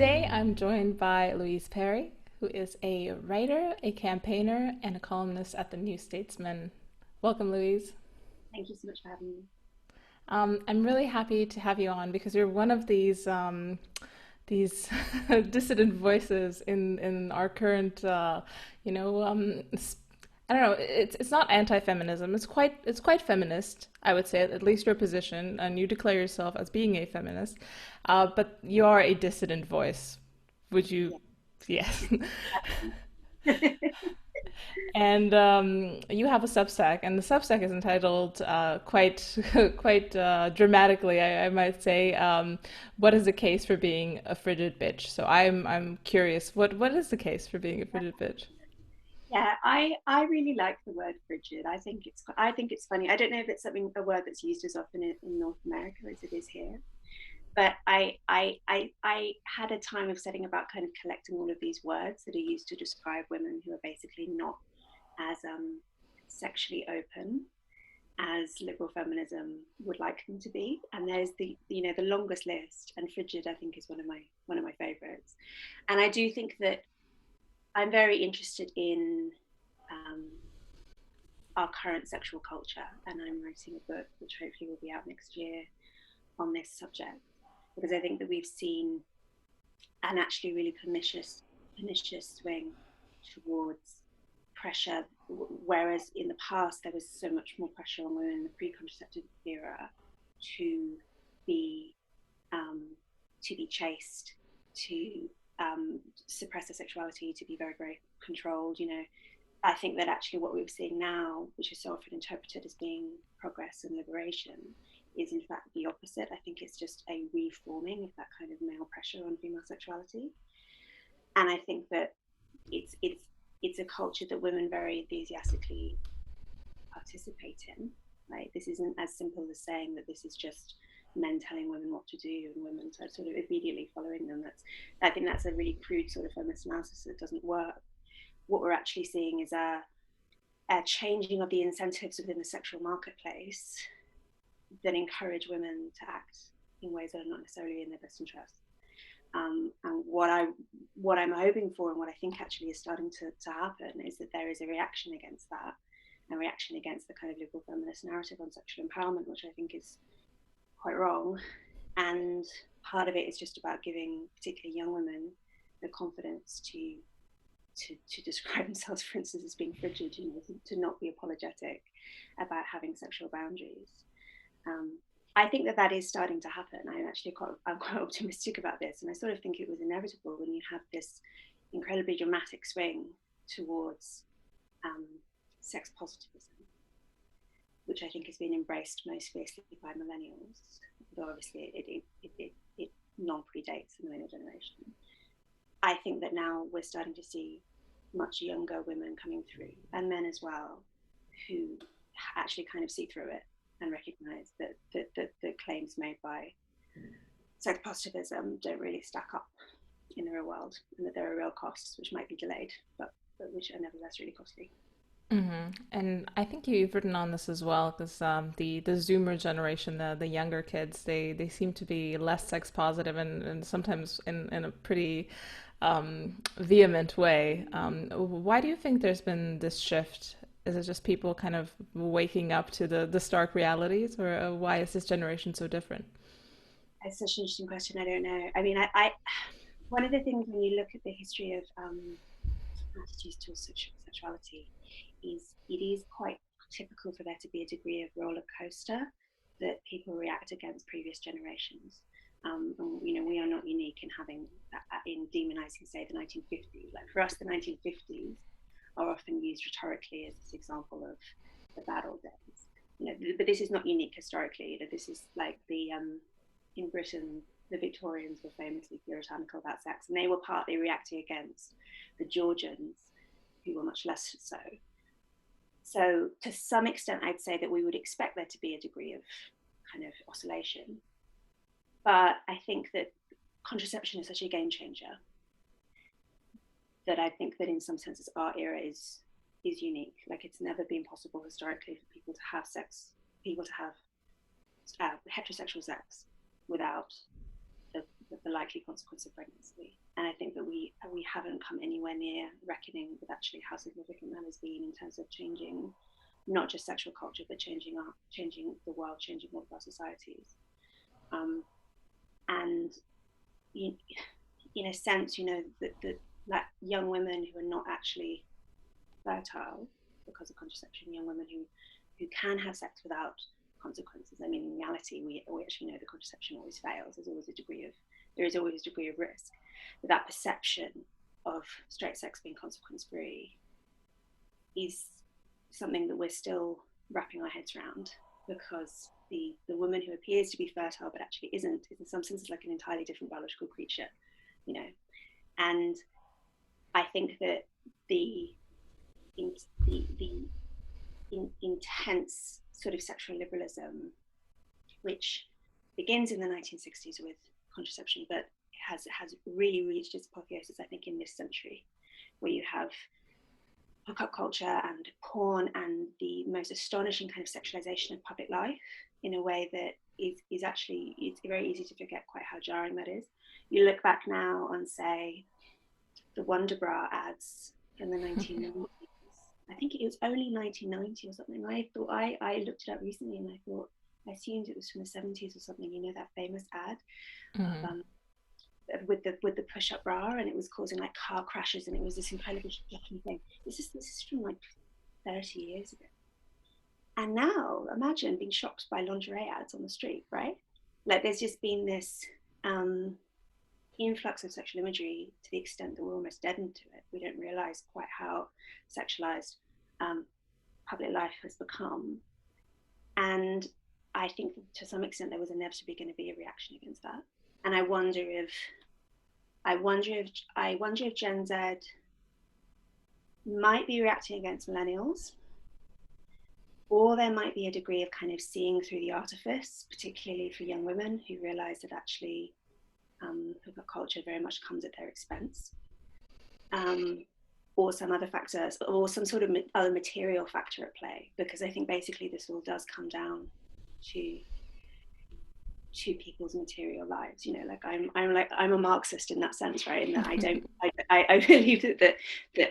Today I'm joined by Louise Perry, who is a writer, a campaigner, and a columnist at the New Statesman. Welcome, Louise. Thank you so much for having me. I'm really happy to have you on because you're one of these dissident voices in our current, you know, um, I don't know. It's not anti-feminism. It's quite feminist, I would say. At least your position, and you declare yourself as being a feminist, but you are a dissident voice. Would you? Yeah. Yes. Definitely. And you have a Substack, and the Substack is entitled quite quite dramatically, I might say, "What is the case for being a frigid bitch?" So I'm curious, what is the case for being a frigid bitch? Yeah, I really like the word frigid. I think it's funny. I don't know if it's something a word that's used as often in North America as it is here. But I had a time of setting about kind of collecting all of these words that are used to describe women who are basically not as sexually open as liberal feminism would like them to be. And there's the longest list, and frigid I think is one of my favorites. And I do think that I'm very interested in um, our current sexual culture, and I'm writing a book which hopefully will be out next year on this subject, because I think that we've seen an actually really pernicious swing towards pressure, whereas in the past there was so much more pressure on women in the pre-contraceptive era to be um, to be chaste, to suppress their sexuality, to be very, very controlled. I think that actually what we're seeing now, which is so often interpreted as being progress and liberation, is in fact the opposite. I think it's just a reforming of that kind of male pressure on female sexuality. And I think that it's a culture that women very enthusiastically participate in. Right? This isn't as simple as saying that this is just men telling women what to do and women sort of immediately following them. I think that's a really crude sort of feminist analysis that doesn't work. What we're actually seeing is a changing of the incentives within the sexual marketplace that encourage women to act in ways that are not necessarily in their best interest. And what I'm hoping for, and what I think actually is starting to happen, is that there is a reaction against that, a reaction against the kind of liberal feminist narrative on sexual empowerment, which I think is quite wrong. And part of it is just about giving particularly young women the confidence to describe themselves, for instance, as being frigid, to not be apologetic about having sexual boundaries. Um, I think that is starting to happen. I'm quite optimistic about this, and I sort of think it was inevitable when you have this incredibly dramatic swing towards um, sex positivism, which I think has been embraced most fiercely by millennials, though obviously it non predates the millennial generation. I think that now we're starting to see much younger women coming through, and men as well, who actually kind of see through it and recognize that the claims made by sex positivism don't really stack up in the real world, and that there are real costs which might be delayed, but which are nevertheless really costly. And I think you've written on this as well, because the Zoomer generation, the younger kids, they seem to be less sex positive and sometimes in a pretty vehement way. Why do you think there's been this shift? Is it just people kind of waking up to the stark realities, or why is this generation so different? It's such an interesting question. I don't know. I mean, I one of the things when you look at the history of attitudes towards sexuality is it is quite typical for there to be a degree of roller coaster that people react against previous generations. And we are not unique in having in demonizing, say, the 1950s. Like for us, the 1950s are often used rhetorically as this example of the bad old days. But this is not unique historically. This is like the in Britain, the Victorians were famously puritanical about sex, and they were partly reacting against the Georgians, who were much less so. So, to some extent, I'd say that we would expect there to be a degree of kind of oscillation. But I think that contraception is such a game changer that I think that in some senses our era is unique. Like it's never been possible historically for people to have heterosexual sex without the the likely consequence of pregnancy. And I think that we haven't come anywhere near reckoning with actually how significant that has been in terms of changing not just sexual culture, but changing the world, changing all of our societies. And in a sense, that young women who are not actually fertile because of contraception, young women who can have sex without consequences. I mean, in reality, we actually know that contraception always fails. There is always a degree of risk. But that perception of straight sex being consequence-free is something that we're still wrapping our heads around, because the woman who appears to be fertile but actually isn't, in some sense, like an entirely different biological creature, And I think that the intense sort of sexual liberalism, which begins in the 1960s with contraception, but has really reached its apotheosis, I think, in this century, where you have hookup culture and porn and the most astonishing kind of sexualization of public life in a way that is actually, it's very easy to forget quite how jarring that is. You look back now on, say, the Wonder Bra ads from the 1990s. I think it was only 1990 or something. I looked it up recently and I assumed it was from the 70s or something. That famous ad with the push-up bra, and it was causing like car crashes, and it was this incredibly shocking thing. This is from like 30 years ago. And now imagine being shocked by lingerie ads on the street, right? Like there's just been this influx of sexual imagery to the extent that we're almost deadened to it. We don't realize quite how sexualized public life has become. And I think to some extent there was inevitably going to be a reaction against that. And I wonder if Gen Z might be reacting against millennials, or there might be a degree of kind of seeing through the artifice, particularly for young women who realize that actually hookup culture very much comes at their expense, or some other factors, or some sort of other material factor at play. Because I think basically this all does come down to people's material lives. Like I'm a Marxist in that sense, right? In that I believe that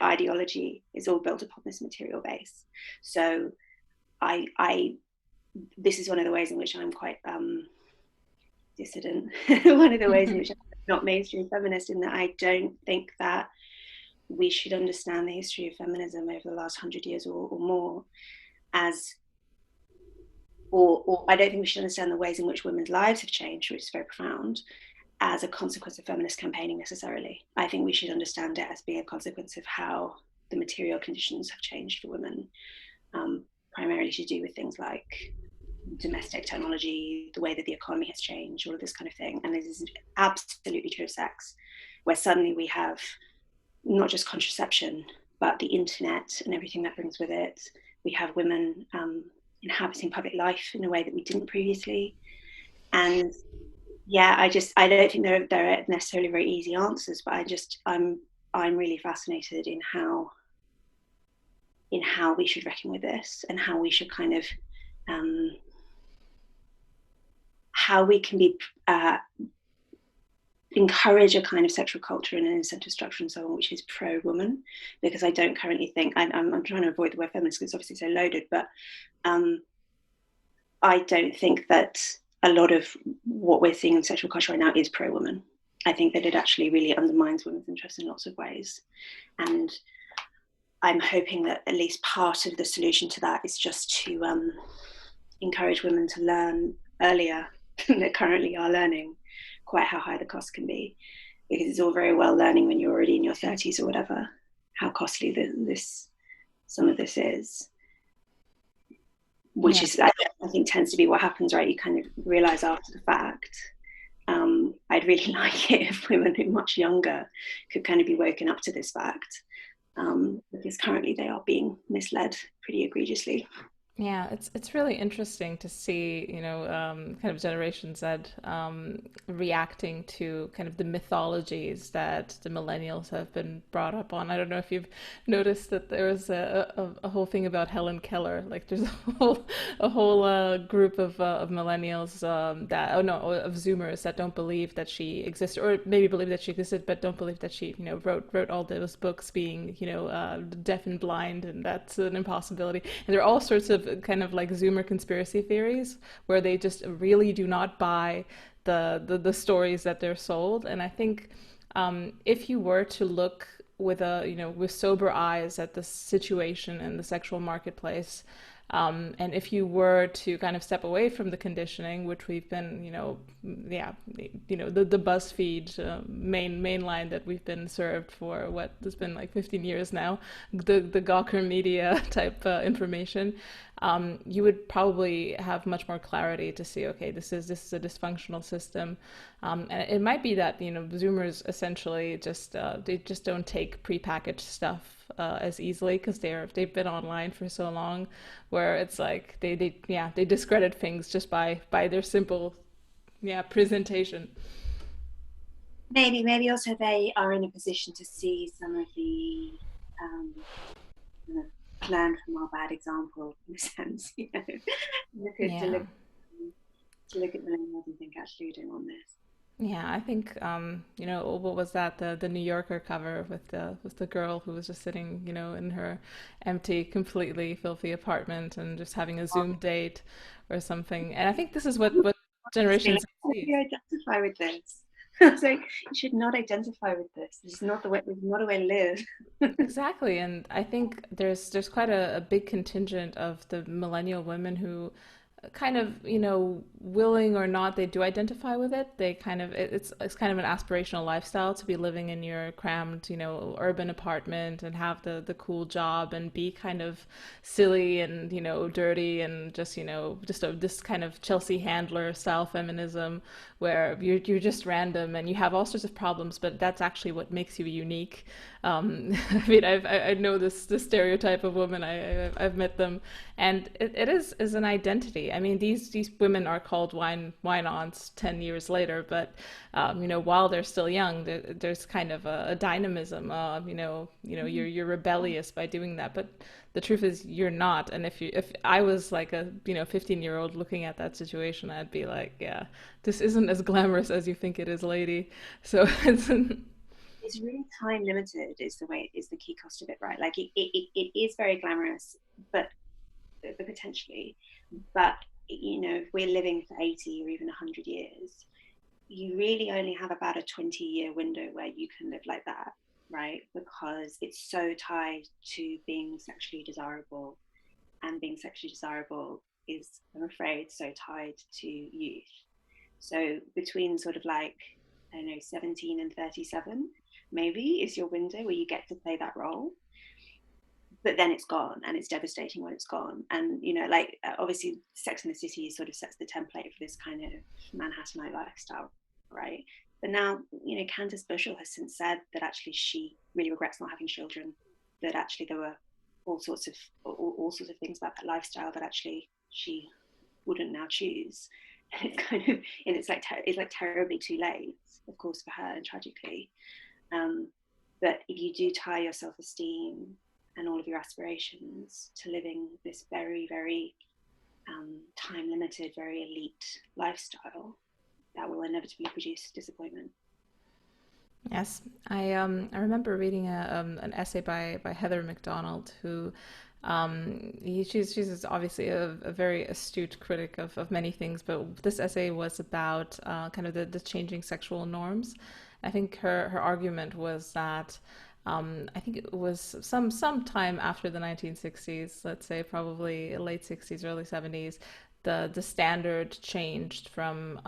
ideology is all built upon this material base. So this is one of the ways in which I'm quite dissident. One of the ways in which I'm not mainstream feminist, in that I don't think that we should understand the history of feminism over the last 100 years or more as, or I don't think we should understand the ways in which women's lives have changed, which is very profound, as a consequence of feminist campaigning necessarily. I think we should understand it as being a consequence of how the material conditions have changed for women, primarily to do with things like domestic technology, the way that the economy has changed, all of this kind of thing. And this is absolutely true of sex, where suddenly we have not just contraception, but the internet and everything that brings with it. We have women inhabiting public life in a way that we didn't previously. And yeah, I don't think there are necessarily very easy answers, but I'm really fascinated in how we should reckon with this, and how we should kind of how we can be encourage a kind of sexual culture and an incentive structure and so on, which is pro-woman. Because I don't currently think, I'm trying to avoid the word feminist because it's obviously so loaded, but I don't think that a lot of what we're seeing in sexual culture right now is pro-woman. I think that it actually really undermines women's interests in lots of ways. And I'm hoping that at least part of the solution to that is just to encourage women to learn earlier than they currently are learning quite how high the cost can be, because it's all very well learning when you're already in your 30s or whatever how costly some of this is, which is I think tends to be what happens, right? You kind of realize after the fact. I'd really like it if women who are much younger could kind of be woken up to this fact, because currently they are being misled pretty egregiously. Yeah, it's really interesting to see, kind of Generation Z reacting to kind of the mythologies that the millennials have been brought up on. I don't know if you've noticed that there was a whole thing about Helen Keller. Like, there's a whole group of millennials that, oh no, of Zoomers that don't believe that she existed, or maybe believe that she existed, but don't believe that she, wrote all those books, being, deaf and blind, and that's an impossibility. And there are all sorts of kind of like Zoomer conspiracy theories where they just really do not buy the stories that they're sold. And I think if you were to look with with sober eyes at the situation in the sexual marketplace, and if you were to kind of step away from the conditioning, which we've been, yeah, the BuzzFeed main line that we've been served for what has been like 15 years now, the Gawker media type information, you would probably have much more clarity to see, okay, this is a dysfunctional system, and it might be that Zoomers essentially just they just don't take prepackaged stuff as easily because they've been online for so long, where it's like they discredit things just by their simple presentation. Maybe also they are in a position to see some of the um, kind of learn from our bad example, in a sense. Look at Yeah. to look at millennials and think, actually, we don't want this. Yeah, I think what was that, the New Yorker cover with the girl who was just sitting in her empty, completely filthy apartment and just having a Zoom date or something. And I think this is what Just be like, generations how do see. you identify with this? It's like, you should not identify with this. This is not the way. This is not a way to live. Exactly, and I think there's quite a big contingent of the millennial women who kind of, willing or not, they do identify with it. They kind of it's kind of an aspirational lifestyle to be living in your crammed, urban apartment and have the cool job and be kind of silly and, dirty and just, this kind of Chelsea Handler style feminism where you're just random and you have all sorts of problems, but that's actually what makes you unique. I mean, I know this stereotype of women. I've met them, and it is an identity. I mean, these women are called wine aunts 10 years later, but while they're still young, there's kind of a dynamism. You're rebellious by doing that, but the truth is you're not. And if I was like a 15-year-old looking at that situation, I'd be like, yeah, this isn't as glamorous as you think it is, lady. So It's really time limited. Is the key cost of it, right? Like it is very glamorous, but potentially, but if we're living for 80 or even 100 years, you really only have about a 20-year window where you can live like that, right? Because it's so tied to being sexually desirable, and being sexually desirable is, I'm afraid, so tied to youth. So between sort of like, I don't know, 17 and 37 maybe is your window where you get to play that role, but then it's gone, and it's devastating when it's gone. And like obviously Sex and the City sort of sets the template for this kind of Manhattanite lifestyle, right? But now Candace Bushell has since said that actually she really regrets not having children, that actually there were all sorts of things about that lifestyle that actually she wouldn't now choose. And it's kind of, and it's like terribly too late, of course, for her, and tragically. But if you do tie your self-esteem and all of your aspirations to living this very, very time limited, very elite lifestyle, that will inevitably produce disappointment. Yes, I remember reading an essay by Heather McDonald, who she's obviously a very astute critic of many things, but this essay was about kind of the changing sexual norms. I think her argument was that I think it was some time after the 1960s, let's say probably late 60s, early 70s, the standard changed from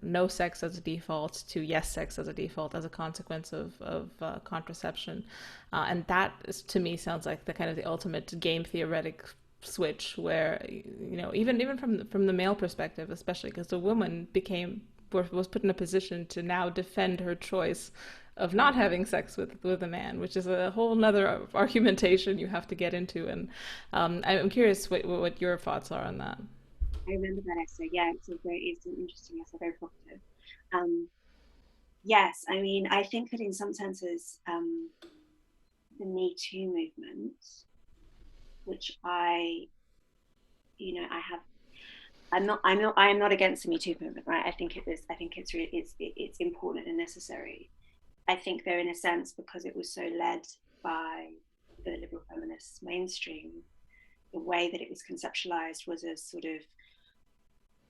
no sex as a default to yes sex as a default as a consequence of contraception, and that is, to me, sounds like the kind of the ultimate game theoretic switch where even from the male perspective, especially because the woman was put in a position to now defend her choice of not having sex with a man, which is a whole nother argumentation you have to get into. And I'm curious what your thoughts are on that. I remember that essay. Yeah, it's an interesting essay, very provocative. Um, yes, I mean, I think that in some senses, the Me Too movement, which I have, I am not against the Me Too movement, right? I think it's important and necessary. I think though, in a sense, because it was so led by the liberal feminist mainstream, the way that it was conceptualized was as sort of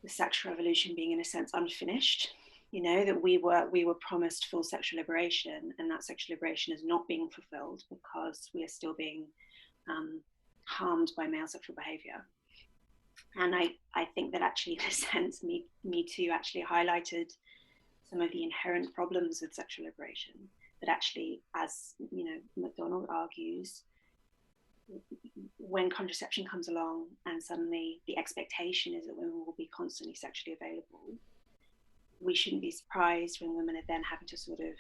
the sexual revolution being, in a sense, unfinished. You know, that we were promised full sexual liberation, and that sexual liberation is not being fulfilled because we are still being harmed by male sexual behavior. And I think that actually, in a sense, Me Too actually highlighted some of the inherent problems with sexual liberation. That actually, as you know, McDonald argues, when contraception comes along and suddenly the expectation is that women will be constantly sexually available, we shouldn't be surprised when women are then having to sort of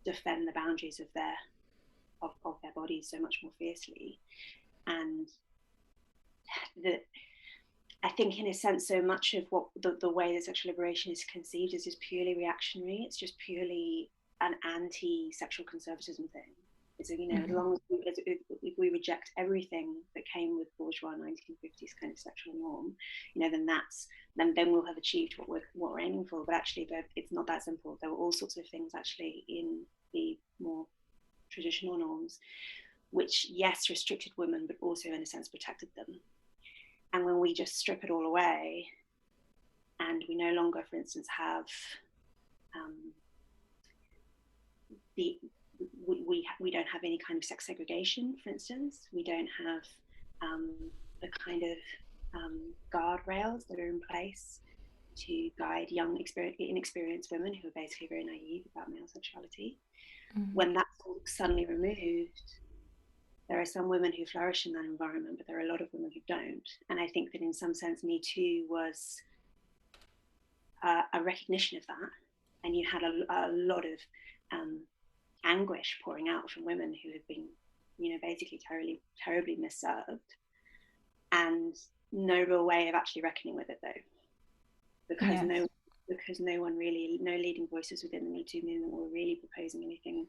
defend the boundaries of their bodies so much more fiercely. And I think, in a sense, so much of what the way that sexual liberation is conceived is just purely reactionary. It's just purely an anti-sexual conservatism thing. It's, you know, as long as if we reject everything that came with bourgeois 1950s kind of sexual norm, you know, then we'll have achieved what we're aiming for. But actually, it's not that simple. There were all sorts of things actually in the more traditional norms, which, yes, restricted women, but also in a sense protected them. And when we just strip it all away, and we no longer, for instance, have we don't have any kind of sex segregation, for instance. We don't have the kind of guardrails that are in place to guide young, inexperienced women who are basically very naive about male sexuality. When that's all suddenly removed, there are some women who flourish in that environment, but there are a lot of women who don't. And I think that in some sense, Me Too was a recognition of that. And you had a lot of anguish pouring out from women who have been, you know, basically terribly misserved, and no real way of actually reckoning with it, though, because no one really, no leading voices within the Me Too movement were really proposing anything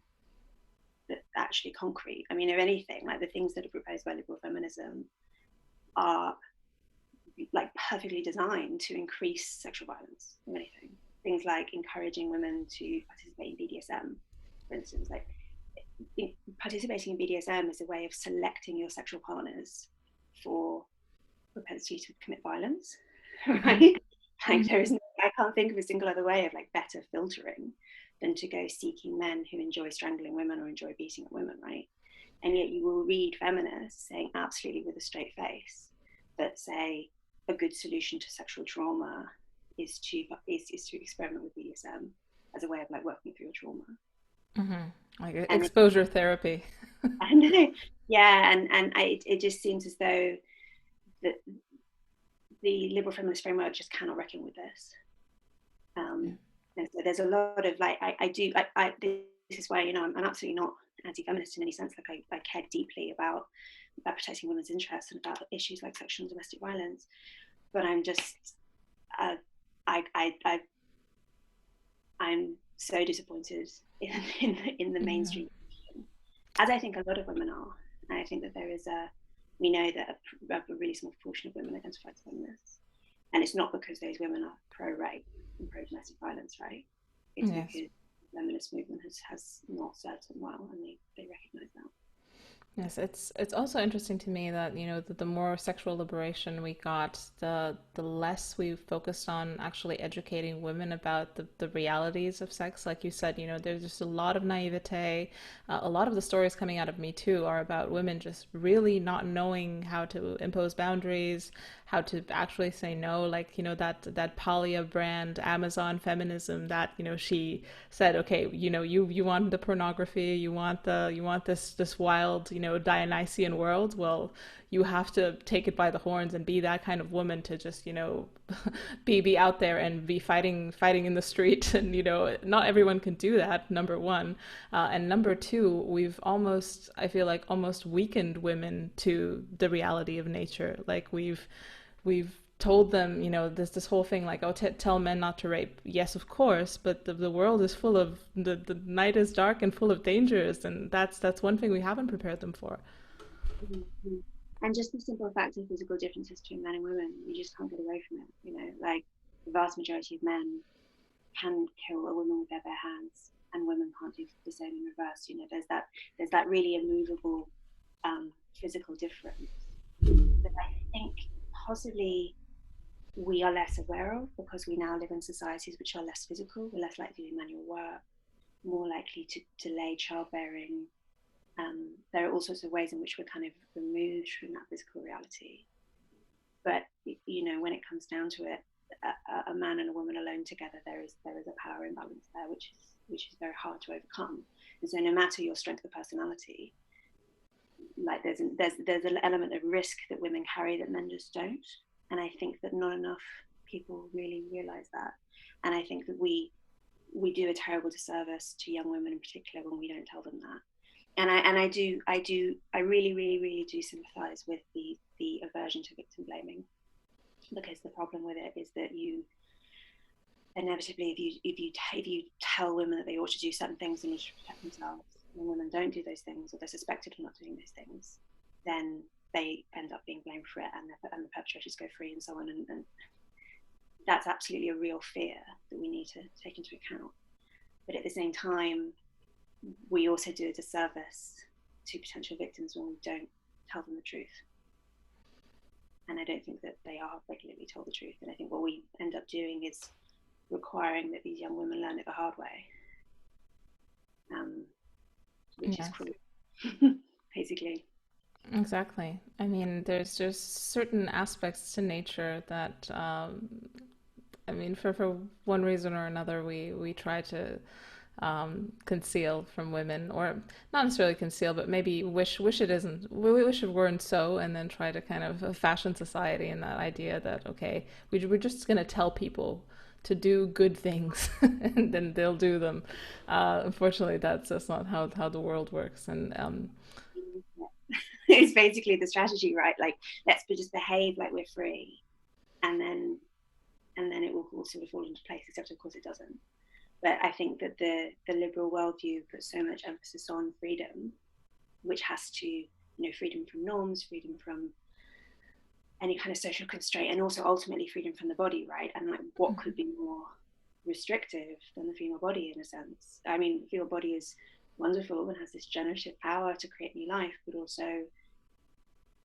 that actually concrete. I mean, if anything, like the things that are proposed by liberal feminism are like perfectly designed to increase sexual violence. If anything, things like encouraging women to participate in BDSM, for instance. Like participating in BDSM is a way of selecting your sexual partners for propensity to commit violence, right? Like I can't think of a single other way of like better filtering than to go seeking men who enjoy strangling women or enjoy beating up women, right? And yet you will read feminists saying absolutely with a straight face that say a good solution to sexual trauma is to experiment with BDSM as a way of like working through your trauma. Like exposure therapy. I know. Yeah, and it just seems as though that the liberal feminist framework just cannot reckon with this. And so there's a lot of like this is why, you know, I'm absolutely not anti-feminist in any sense. Like I care deeply about protecting women's interests and about issues like sexual and domestic violence, but I'm just I'm so disappointed in the mainstream, as I think a lot of women are. And I think that we know that a really small proportion of women identify as feminists, and it's not because those women are pro-rape and pro-domestic violence, right? It's because the feminist movement has not served them well, and they recognise that. Yes, it's also interesting to me that, you know, the more sexual liberation we got, the less we focused on actually educating women about the realities of sex. Like you said, you know, there's just a lot of naivete. A lot of the stories coming out of Me Too are about women just really not knowing how to impose boundaries, how to actually say no. Like, you know, that Polya brand Amazon feminism that, you know, she said, okay, you know, you want the pornography, you want this wild, you know, Dionysian world, well, you have to take it by the horns and be that kind of woman to just, be out there and be fighting in the street. And, not everyone can do that, number one. And number two, we've almost, I feel like, almost weakened women to the reality of nature. Like we've told them, this whole thing like, oh, tell men not to rape. Yes, of course, but the world is full of, the night is dark and full of dangers, and that's one thing we haven't prepared them for. Mhm. And just the simple fact of physical differences between men and women, you just can't get away from it. Like the vast majority of men can kill a woman with their bare hands, and women can't do the same in reverse. There's that really immovable physical difference that I think possibly we are less aware of because we now live in societies which are less physical. We're less likely to do manual work, more likely to delay childbearing. There are all sorts of ways in which we're kind of removed from that physical reality. But when it comes down to it, a man and a woman alone together, there is a power imbalance there, which is very hard to overcome. And so, no matter your strength of personality, like there's an element of risk that women carry that men just don't. And I think that not enough people really realize that. And I think that we do a terrible disservice to young women in particular when we don't tell them that. And I really, really, really do sympathize with the aversion to victim blaming, because the problem with it is that you inevitably, if you tell women that they ought to do certain things and need to protect themselves, when women don't do those things, or they're suspected of not doing those things, then they end up being blamed for it, and the perpetrators go free, and so on. And that's absolutely a real fear that we need to take into account. But at the same time, we also do a disservice to potential victims when we don't tell them the truth. And I don't think that they are regularly told the truth. And I think what we end up doing is requiring that these young women learn it the hard way, which is cruel, basically. Exactly. I mean, there's just certain aspects to nature that, for one reason or another, we try to conceal from women, or not necessarily conceal, but maybe wish it isn't. We wish it weren't so, and then try to kind of fashion society in that idea that, okay, we're just going to tell people to do good things, and then they'll do them. Unfortunately, that's just not how the world works, and it's basically the strategy, right? Like, let's just behave like we're free, and then it will all sort of fall into place. Except, of course, it doesn't. But I think that the liberal worldview puts so much emphasis on freedom, which has to, freedom from norms, freedom from any kind of social constraint, and also ultimately freedom from the body, right? And like, what could be more restrictive than the female body, in a sense? I mean, the female body is wonderful and has this generative power to create new life, but also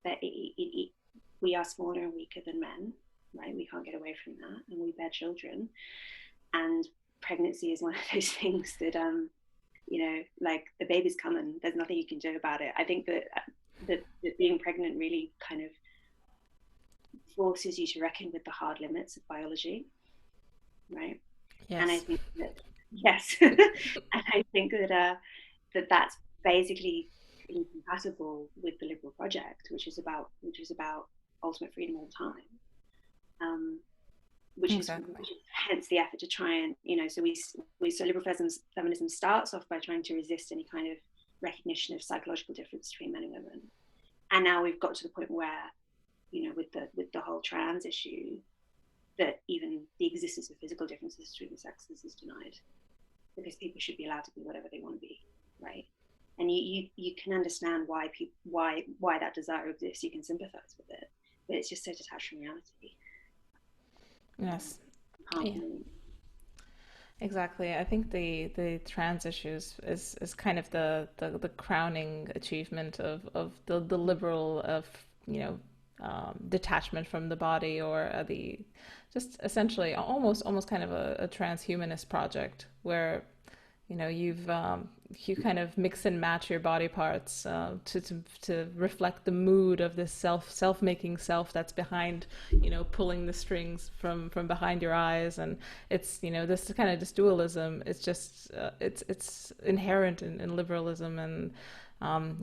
that we are smaller and weaker than men, right? We can't get away from that, and we bear children, and pregnancy is one of those things that like, the baby's coming, there's nothing you can do about it. I think that being pregnant really kind of forces you to reckon with the hard limits of biology, right? yes. And I think that, yes, and I think that that's basically incompatible with the liberal project, which is about ultimate freedom all the time. Which is hence the effort to try and, so liberal feminism starts off by trying to resist any kind of recognition of psychological difference between men and women. And now we've got to the point where, with the whole trans issue, that even the existence of physical differences between the sexes is denied, because people should be allowed to be whatever they want to be, right? And you can understand why that desire exists. You can sympathize with it, but it's just so detached from reality. Yes. Yeah. Exactly. I think the trans issues is kind of the crowning achievement of the liberal of detachment from the body, or the just essentially almost kind of a transhumanist project where you kind of mix and match your body parts to reflect the mood of this self-making self that's behind, pulling the strings from behind your eyes. And it's, this kind of this dualism, it's just it's inherent in liberalism. And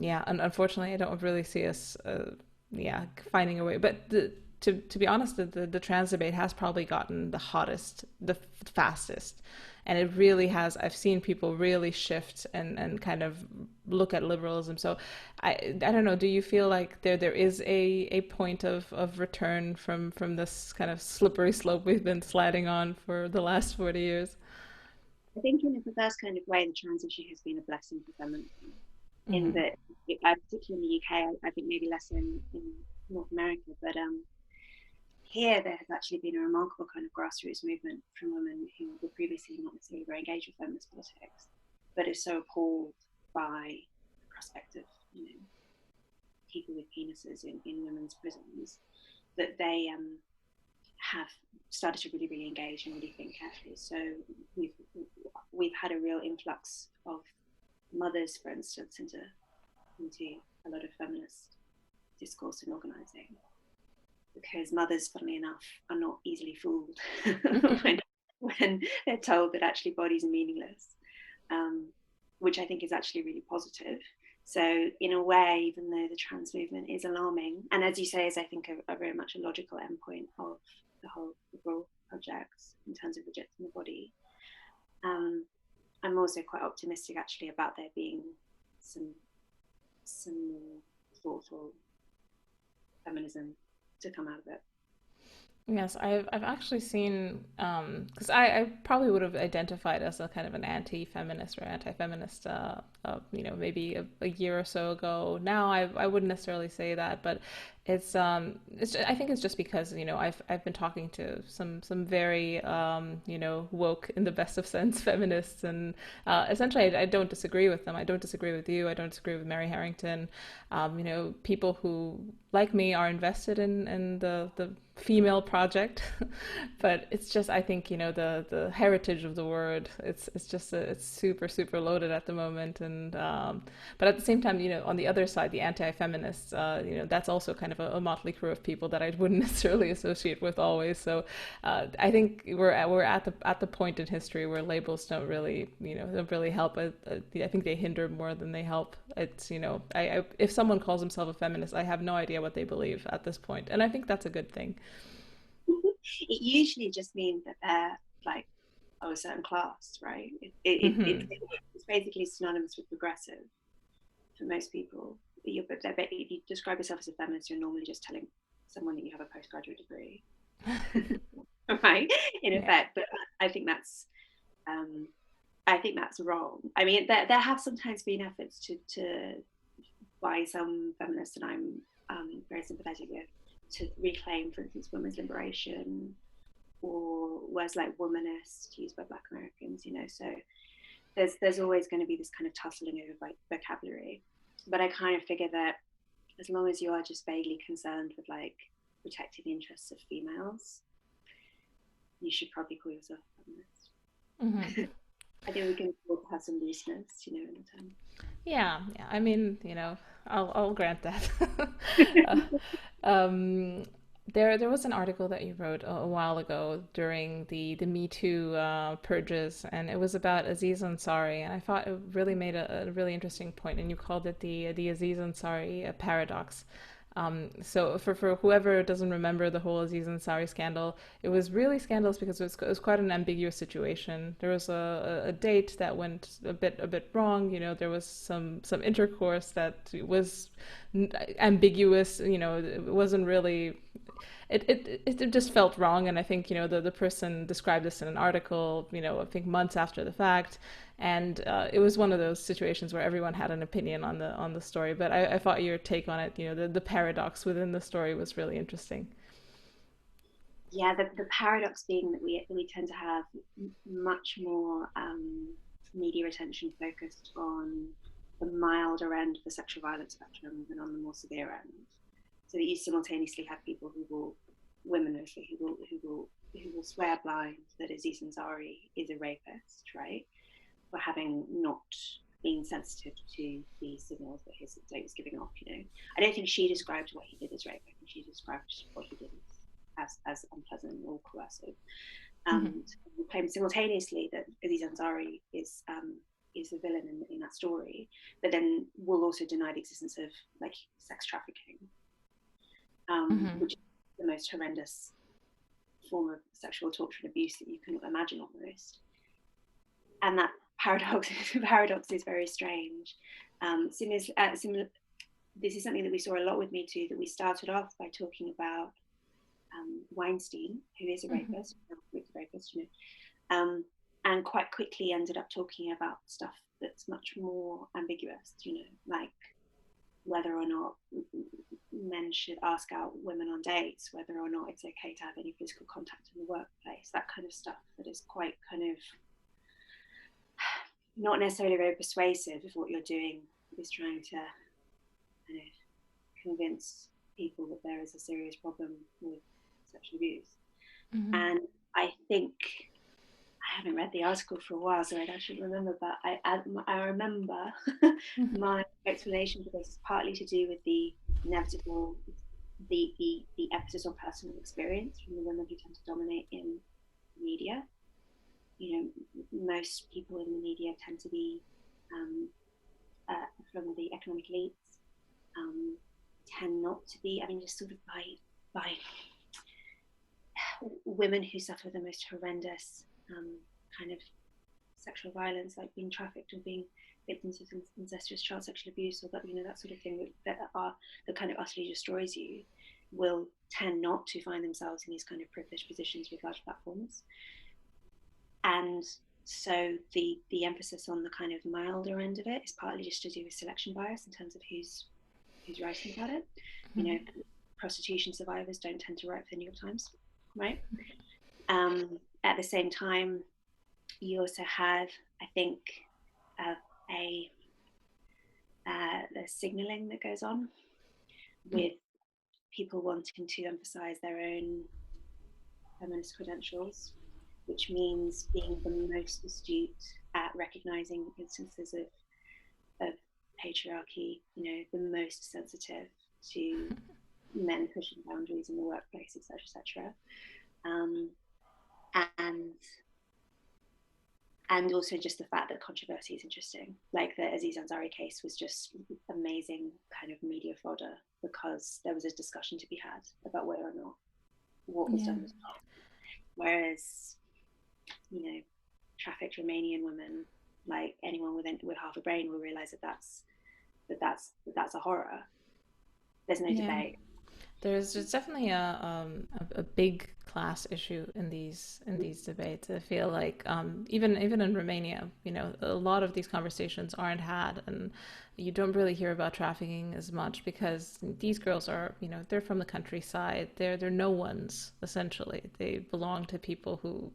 Yeah, and unfortunately, I don't really see us, yeah, finding a way. But to be honest, the trans debate has probably gotten the hottest, the fastest, and it really has. I've seen people really shift and kind of look at liberalism. So I don't know. Do you feel like there is a point of return from this kind of slippery slope we've been sliding on for the last 40 years? I think in a perverse kind of way, the trans issue has been a blessing for feminism. In Mm-hmm. that, particularly in the UK, I think maybe less in North America, but here there has actually been a remarkable kind of grassroots movement from women who were previously not necessarily very engaged with feminist politics, but are so appalled by the prospect of, you know, people with penises in women's prisons that they have started to really engage and really think carefully. So we've had a real influx of mothers, for instance, into a lot of feminist discourse and organizing, because mothers, funnily enough, are not easily fooled when they're told that actually bodies are meaningless, which I think is actually really positive. So in a way, even though the trans movement is alarming, and as you say, is I think a very much a logical endpoint of the whole liberal projects in terms of rejecting the body, I'm also quite optimistic actually about there being some more thoughtful feminism to come out of it. Yes, I've actually seen because I probably would have identified as a kind of an anti-feminist or anti-feminist maybe a year or so ago. Now I wouldn't necessarily say that, but it's I think it's just because I've been talking to some very woke in the best of sense feminists, and essentially I don't disagree with them. I don't disagree with you. I don't disagree with Mary Harrington. People who like me are invested in the female project, but it's just I think the heritage of the word it's just it's super loaded at the moment, and but at the same time on the other side the anti-feminists that's also kind of a motley crew of people that I wouldn't necessarily associate with always. So I think we're at the point in history where labels don't really help. I think they hinder more than they help. It's if someone calls himself a feminist, I have no idea what they believe at this point, and I think that's a good thing. It usually just means that they're like of a certain class, right? Hmm. It's basically synonymous with progressive for most people. But if you describe yourself as a feminist, you're normally just telling someone that you have a postgraduate degree, right? In Yeah. effect, but I think that's um, wrong. I mean, there have sometimes been efforts to by some feminists, and I'm very sympathetic with, to reclaim, for instance, women's liberation or words like womanist used by Black Americans. So there's always going to be this kind of tussling over like vocabulary. But I kind of figure that as long as you are just vaguely concerned with like protecting the interests of females, you should probably call yourself a Hmm. feminist. I think we can afford to have some looseness, in the term. Yeah. I mean, I'll grant that. uh, um, there was an article that you wrote a while ago during the Me Too purges, and it was about Aziz Ansari, and I thought it really made a really interesting point, and you called it the Aziz Ansari paradox. So for whoever doesn't remember the whole Aziz Ansari scandal, it was really scandalous because it was quite an ambiguous situation. There was a date that went a bit wrong. There was some intercourse that was ambiguous. It wasn't really. It just felt wrong, and I think the person described this in an article. I think months after the fact, and it was one of those situations where everyone had an opinion on the story. But I thought your take on it, the paradox within the story was really interesting. Yeah, the paradox being that we tend to have much more media attention focused on the milder end of the sexual violence spectrum than on the more severe end. So that you simultaneously have people women mostly, who will swear blind that Aziz Ansari is a rapist, right? For having not been sensitive to the signals that his date was giving off. I don't think she described what he did as rape. I think she described what he did as unpleasant or coercive. Mm-hmm. And we claim simultaneously that Aziz Ansari is is the villain in that story, but then will also deny the existence of like sex trafficking, Hmm. which is the most horrendous form of sexual torture and abuse that you can imagine almost. And that paradox is very strange. Similar, this is something that we saw a lot with Me Too, that we started off by talking about Weinstein, who is a Hmm. rapist, and quite quickly ended up talking about stuff that's much more ambiguous, like whether or not men should ask out women on dates, whether or not it's okay to have any physical contact in the workplace, that kind of stuff that is quite kind of not necessarily very persuasive if what you're doing is trying to kind of convince people that there is a serious problem with sexual abuse. Hmm. And I think I haven't read the article for a while, so I shouldn't remember, but I remember my explanation for this is partly to do with the inevitable, the emphasis on personal experience from the women who tend to dominate in media. Most people in the media tend to be um, from the economic elites, um, tend not to be, I mean, just sort of by women who suffer the most horrendous kind of sexual violence, like being trafficked or being victims of incestuous child sexual abuse, or that sort of thing that kind of utterly destroys you, will tend not to find themselves in these kind of privileged positions with large platforms. And so the emphasis on the kind of milder end of it is partly just to do with selection bias in terms of who's writing about it. Prostitution survivors don't tend to write for the New York Times, right? At the same time, you also have, I think, uh, a the signaling that goes on with people wanting to emphasize their own feminist credentials, which means being the most astute at recognizing instances of patriarchy, the most sensitive to men pushing boundaries in the workplace, etc., etc. Um, and and also just the fact that controversy is interesting. Like the Aziz Ansari case was just amazing kind of media fodder because there was a discussion to be had about whether or not what was Yeah. done was wrong. Whereas, trafficked Romanian women, like anyone with half a brain, will realize that's a horror. There's no Yeah. debate. There's definitely a big class issue in these debates. I feel like even in Romania, a lot of these conversations aren't had, and you don't really hear about trafficking as much because these girls are, they're from the countryside. They're no ones essentially. They belong to people who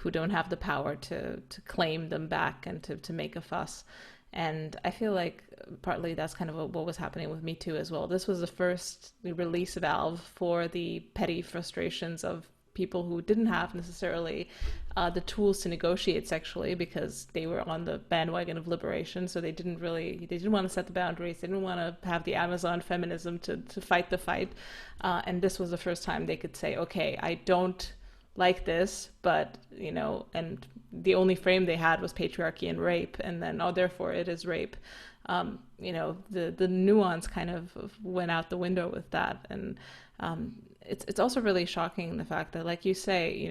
don't have the power to claim them back and to make a fuss. And I feel like partly that's kind of what was happening with Me Too as well. This was the first release valve for the petty frustrations of people who didn't have necessarily the tools to negotiate sexually because they were on the bandwagon of liberation. So they didn't want to set the boundaries. They didn't want to have the Amazon feminism to fight the fight. And this was the first time they could say, okay, I don't like this, but and the only frame they had was patriarchy and rape, and then therefore it is rape. The nuance kind of went out the window with that, and it's also really shocking the fact that, like you say,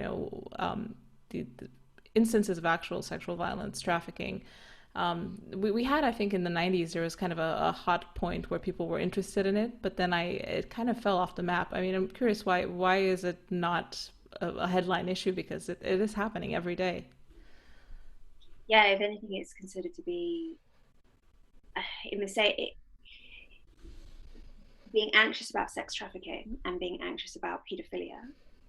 the instances of actual sexual violence, trafficking. We had, I think, in the 90s, there was kind of a hot point where people were interested in it, but then it kind of fell off the map. I mean, I'm curious why is it not a headline issue, because it is happening every day. Yeah, if anything, it's considered to be in the say being anxious about sex trafficking and being anxious about paedophilia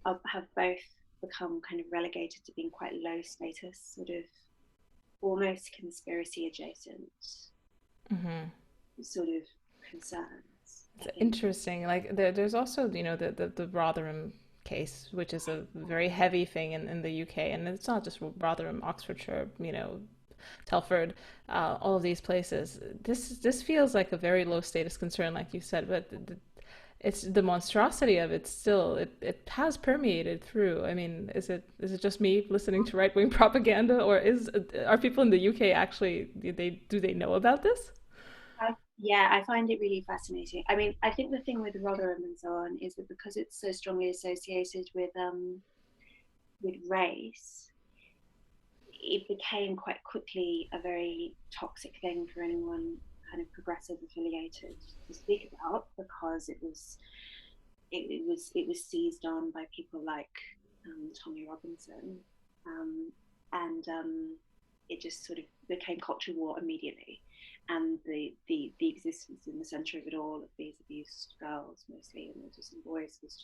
have both become kind of relegated to being quite low status, sort of almost conspiracy adjacent Hmm. sort of concerns, I It's think. interesting. Like there's also the Rotherham case, which is a very heavy thing in the UK, and it's not just Rotherham, Oxfordshire, Telford, all of these places. This feels like a very low status concern, like you said, but it's the monstrosity of it still, it has permeated through. I mean, is it just me listening to right-wing propaganda, or are people in the UK actually, do they know about this? Yeah, I find it really fascinating. I mean, I think the thing with Rotherham and so on is that because it's so strongly associated with race, it became quite quickly a very toxic thing for anyone kind of progressive affiliated to speak about, because it was seized on by people like Tommy Robinson, um, and it just sort of became culture war immediately. And the existence in the centre of it all of these abused girls, mostly, and autistic boys, was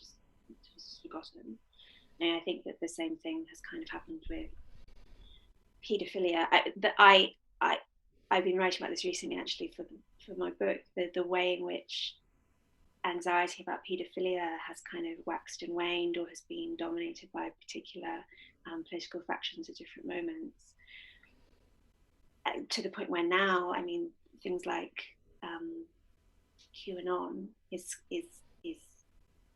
just forgotten. And I think that the same thing has kind of happened with paedophilia. I I've been writing about this recently, actually, for my book. The way in which anxiety about paedophilia has kind of waxed and waned, or has been dominated by particular political factions at different moments, to the point where now, I mean, things like QAnon is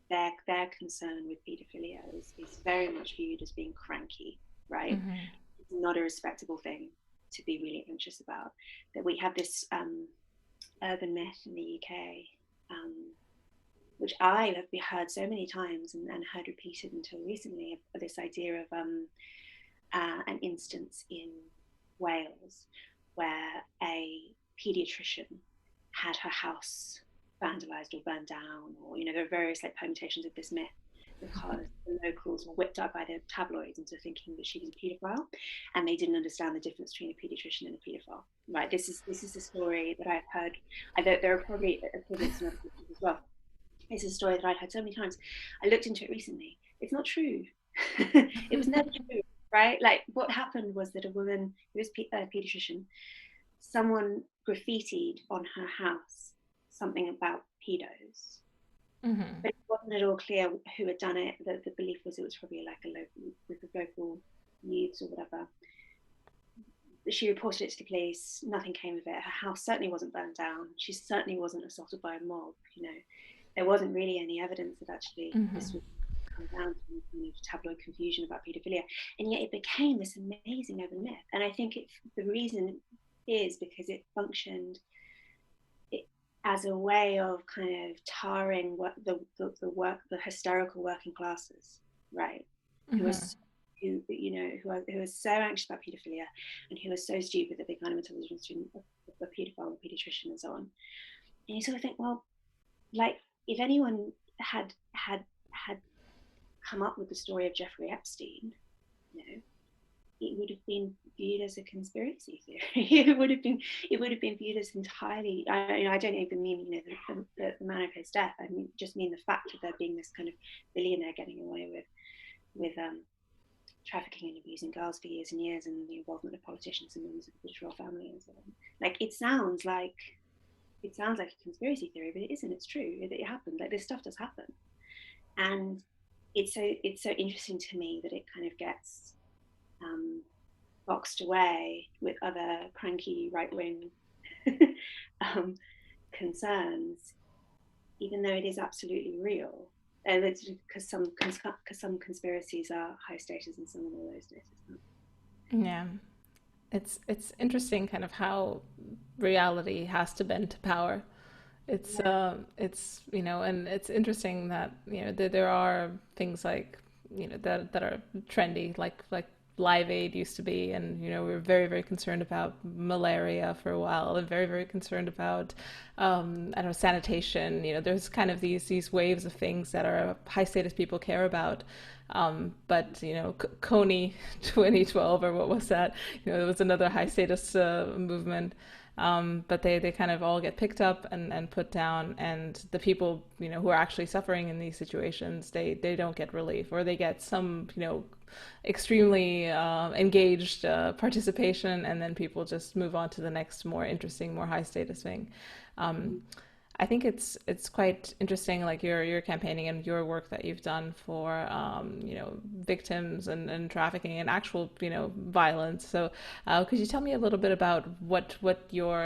their concern with paedophilia is very much viewed as being cranky, right? Mm-hmm. It's not a respectable thing to be really anxious about. That we have this urban myth in the UK, which I have heard so many times and heard repeated until recently, of this idea of an instance in Wales where a paediatrician had her house vandalized or burned down, or, you know, there are various like permutations of this myth, because the locals were whipped up by the tabloids into thinking that she was a paedophile, and they didn't understand the difference between a paediatrician and a paedophile. Right? This is a story that I've heard. There are probably equivalents in other places as well. It's a story that I'd heard so many times. I looked into it recently. It's not true. It was never true, right? Like, what happened was that a woman who was a pediatrician, someone graffitied on her house something about pedos, Mm-hmm. but it wasn't at all clear who had done it. The belief was it was probably like a local group of local youths or whatever. She reported it to the police. Nothing came of it. Her house certainly wasn't burned down. She certainly wasn't assaulted by a mob. You know, there wasn't really any evidence that actually Mm-hmm. this would come down to kind of tabloid confusion about paedophilia, and yet it became this amazing urban myth. And I think the reason is because it functioned as a way of kind of tarring what the hysterical working classes, right? Who Mm-hmm. was who you know who are so anxious about paedophilia, and who are so stupid that they can't even tell the difference between a paedophile and a pediatrician and so on. And you sort of think, well, like, if anyone had come up with the story of Jeffrey Epstein, you know, it would have been viewed as a conspiracy theory. It would have been viewed as entirely. I don't even mean, you know, the man of his death. I mean, just mean the fact of there being this kind of billionaire getting away with trafficking and abusing girls for years and years, and the involvement of politicians and members of the British royal family and so on. Like, it sounds like a conspiracy theory, but it isn't. It's true. It happened. Like, this stuff does happen, and it's so interesting to me that it kind of gets boxed away with other cranky right-wing um, concerns, even though it is absolutely real. And it's because some conspiracies are high status and some are low status. Yeah. It's interesting kind of how reality has to bend to power. Yeah. It's, you know, and it's interesting that, you know, there are things like, you know, that are trendy, like Live Aid used to be, and, you know, we were very, very concerned about malaria for a while, and very, very concerned about, I don't know, sanitation. You know, there's kind of these waves of things that are high status people care about. But, you know, Coney 2012, or what was that? You know, there was another high status movement. But they kind of all get picked up and put down, and the people, you know, who are actually suffering in these situations, they don't get relief, or they get some, you know, extremely engaged participation, and then people just move on to the next more interesting, more high status thing. Um, I think it's quite interesting, like your campaigning and your work that you've done for victims and trafficking and actual violence. So could you tell me a little bit about what your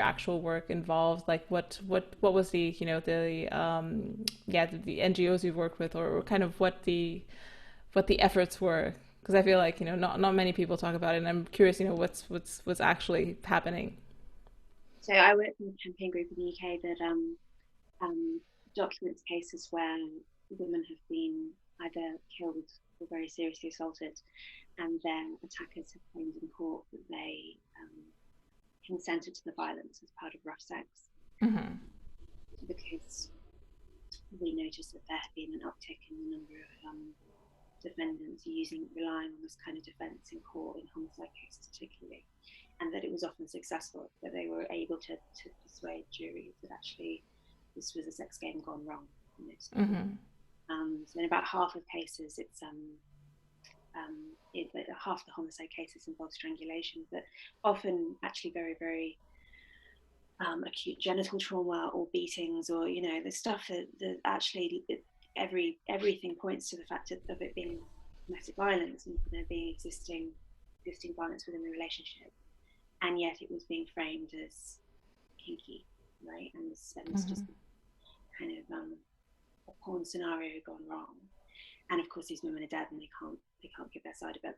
actual work involved? Like what was the the NGOs you've worked with, or kind of what the efforts were? Because I feel like not many people talk about it, and I'm curious what's actually happening. So I work in a campaign group in the UK that documents cases where women have been either killed or very seriously assaulted, and their attackers have claimed in court that they consented to the violence as part of rough sex. Mm-hmm. Because we noticed that there had been an uptick in the number of defendants relying on this kind of defence in court in homicide cases particularly, and that it was often successful, that they were able to persuade juries that actually this was a sex game gone wrong. Mm-hmm. So in about half of cases, it's half the homicide cases involve strangulation, but often actually very, very acute genital trauma or beatings, or the stuff that actually everything points to the fact of it being domestic violence and there being existing violence within the relationship, and yet it was being framed as kinky, right? And this just kind of a porn scenario gone wrong. And of course, these women are dead and they can't give their side of it.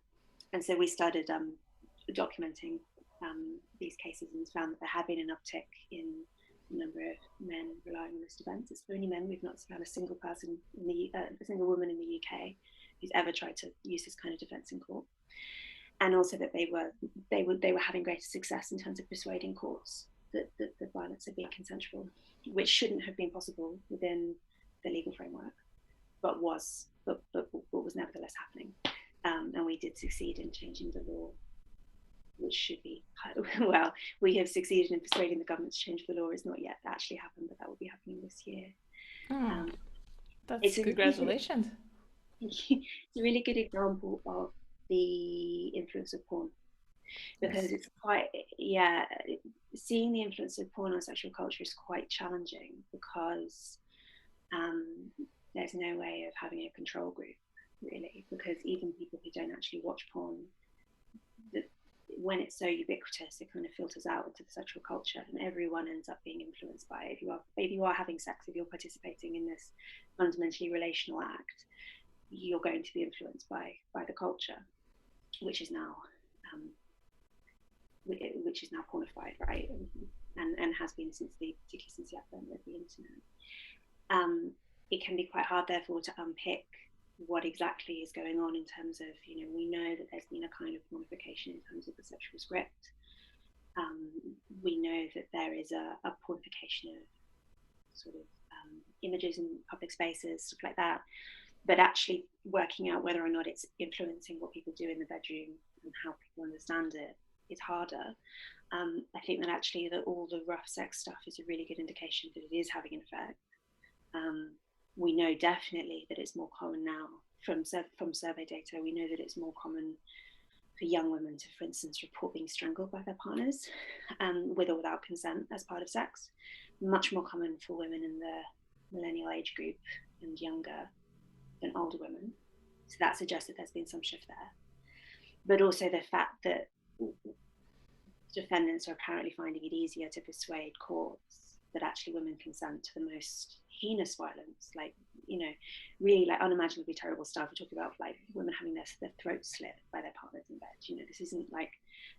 And so we started documenting these cases and found that there had been an uptick in the number of men relying on this defence. It's only men. We've not found a single person a single woman in the UK who's ever tried to use this kind of defence in court. And also that they were having greater success in terms of persuading courts that the violence had been consensual, which shouldn't have been possible within the legal framework, but was nevertheless happening. And we did succeed in changing the law, which should be, well, we have succeeded in persuading the government to change the law. It's not yet actually happened, but that will be happening this year. That's congratulations. It's a really good example of the influence of porn, because it's quite, seeing the influence of porn on sexual culture is quite challenging, because there's no way of having a control group, really, because even people who don't actually watch porn, when it's so ubiquitous, it kind of filters out into the sexual culture, and everyone ends up being influenced by it. If you are having sex, if you're participating in this fundamentally relational act, you're going to be influenced by the culture, which is now pornified, right? And has been particularly since the advent of the internet. It can be quite hard, therefore, to unpick what exactly is going on in terms of, we know that there's been a kind of pornification in terms of the sexual script. We know that there is a pornification of sort of images in public spaces, stuff like that. But actually working out whether or not it's influencing what people do in the bedroom and how people understand it is harder. I think that actually that all the rough sex stuff is a really good indication that it is having an effect. We know definitely that it's more common now from survey data. We know that it's more common for young women to, for instance, report being strangled by their partners, with or without consent as part of sex. Much more common for women in the millennial age group and younger than older women. So that suggests that there's been some shift there. But also the fact that defendants are apparently finding it easier to persuade courts that actually women consent to the most heinous violence, like, really like unimaginably terrible stuff. We're talking about like women having their throats slit by their partners in bed. This isn't like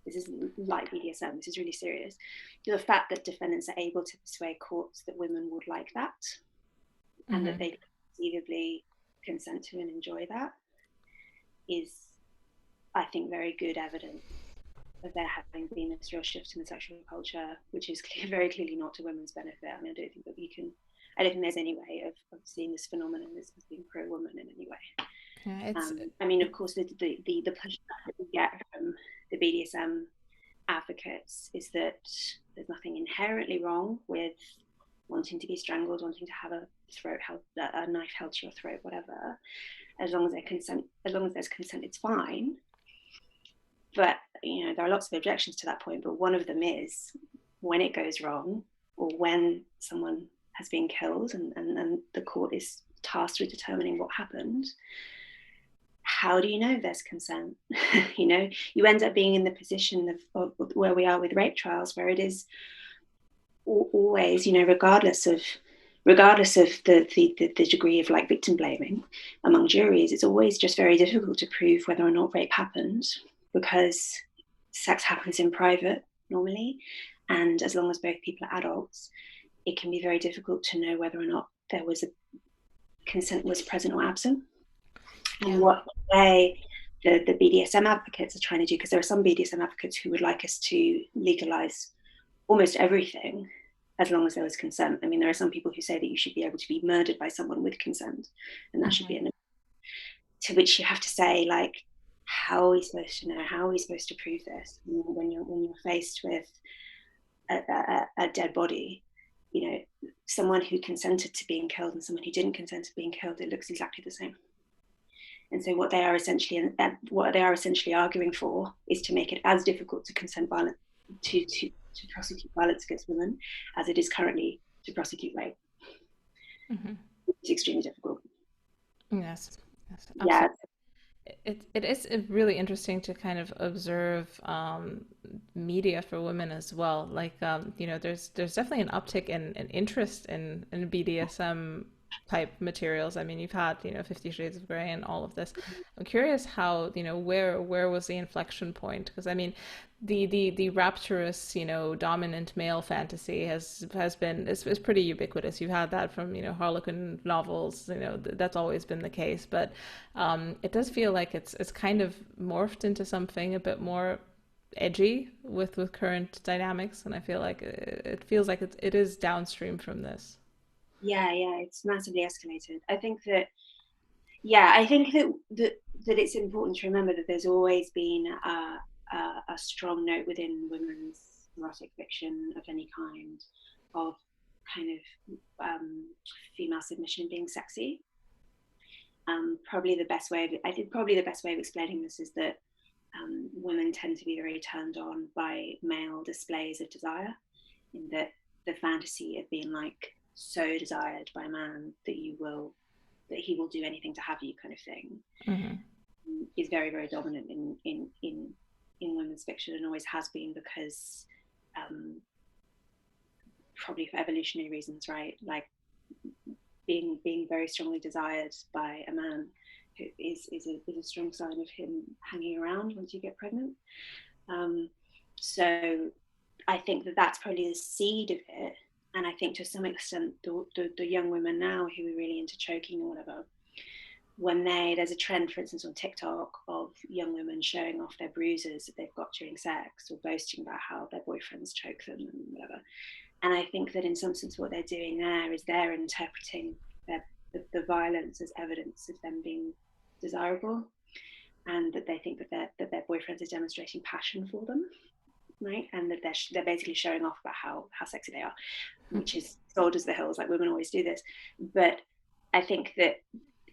Bdsm. This is really serious. The fact that defendants are able to persuade courts that women would like that, and that they conceivably consent to and enjoy that, is, I think, very good evidence of there having been this real shift in the sexual culture, which is very clearly not to women's benefit. I mean, I don't think there's any way of seeing this phenomenon as being pro-woman in any way. Yeah, I mean, of course, the pushback that we get from the BDSM advocates is that there's nothing inherently wrong with wanting to be strangled, wanting to have a knife held to your throat, whatever. As long as there's consent, it's fine. But there are lots of objections to that point. But one of them is, when it goes wrong, or when someone has been killed and the court is tasked with determining what happened, how do you know there's consent? You end up being in the position of where we are with rape trials, where it is always, regardless of the degree of like victim blaming among juries, it's always just very difficult to prove whether or not rape happened, because sex happens in private normally, and as long as both people are adults, it can be very difficult to know whether or not there was a consent was present or absent. Yeah. And what way the BDSM advocates are trying to do, because there are some BDSM advocates who would like us to legalize almost everything as long as there was consent. I mean, there are some people who say that you should be able to be murdered by someone with consent, and that should be enough. To which you have to say, like, how are we supposed to know? How are we supposed to prove this when you're faced with a dead body? Someone who consented to being killed and someone who didn't consent to being killed, it looks exactly the same. And so what they are essentially arguing for is to make it as difficult to consent violence to prosecute violence against women as it is currently to prosecute rape. It's extremely difficult. Yes, yeah. It is really interesting to kind of observe media for women as well. Like, there's definitely an uptick in interest in BDSM type materials. I mean, you've had, 50 Shades of Grey and all of this. I'm curious how, where was the inflection point? Because I mean, the rapturous, dominant male fantasy is pretty ubiquitous. You've had that from, Harlequin novels, that's always been the case. But it does feel like it's kind of morphed into something a bit more edgy with current dynamics, and I feel like it feels like it is downstream from this. Yeah, it's massively escalated. I think that it's important to remember that there's always been a strong note within women's erotic fiction of any kind of female submission being sexy. Probably the best way of explaining this is that women tend to be very turned on by male displays of desire, in that the fantasy of being like so desired by a man that he will do anything to have you, kind of thing, is very, very dominant in women's fiction, and always has been, because probably for evolutionary reasons, right? Like being very strongly desired by a man who is a strong sign of him hanging around once you get pregnant. So I think that's probably the seed of it. And I think to some extent, the young women now who are really into choking or whatever, when there's a trend, for instance, on TikTok of young women showing off their bruises that they've got during sex, or boasting about how their boyfriends choke them and whatever. And I think that in some sense what they're doing there is they're interpreting the violence as evidence of them being desirable, and that they think that their boyfriends are demonstrating passion for them, right? And that they're basically showing off about how sexy they are, which is sold as the hills, like women always do this. But I think that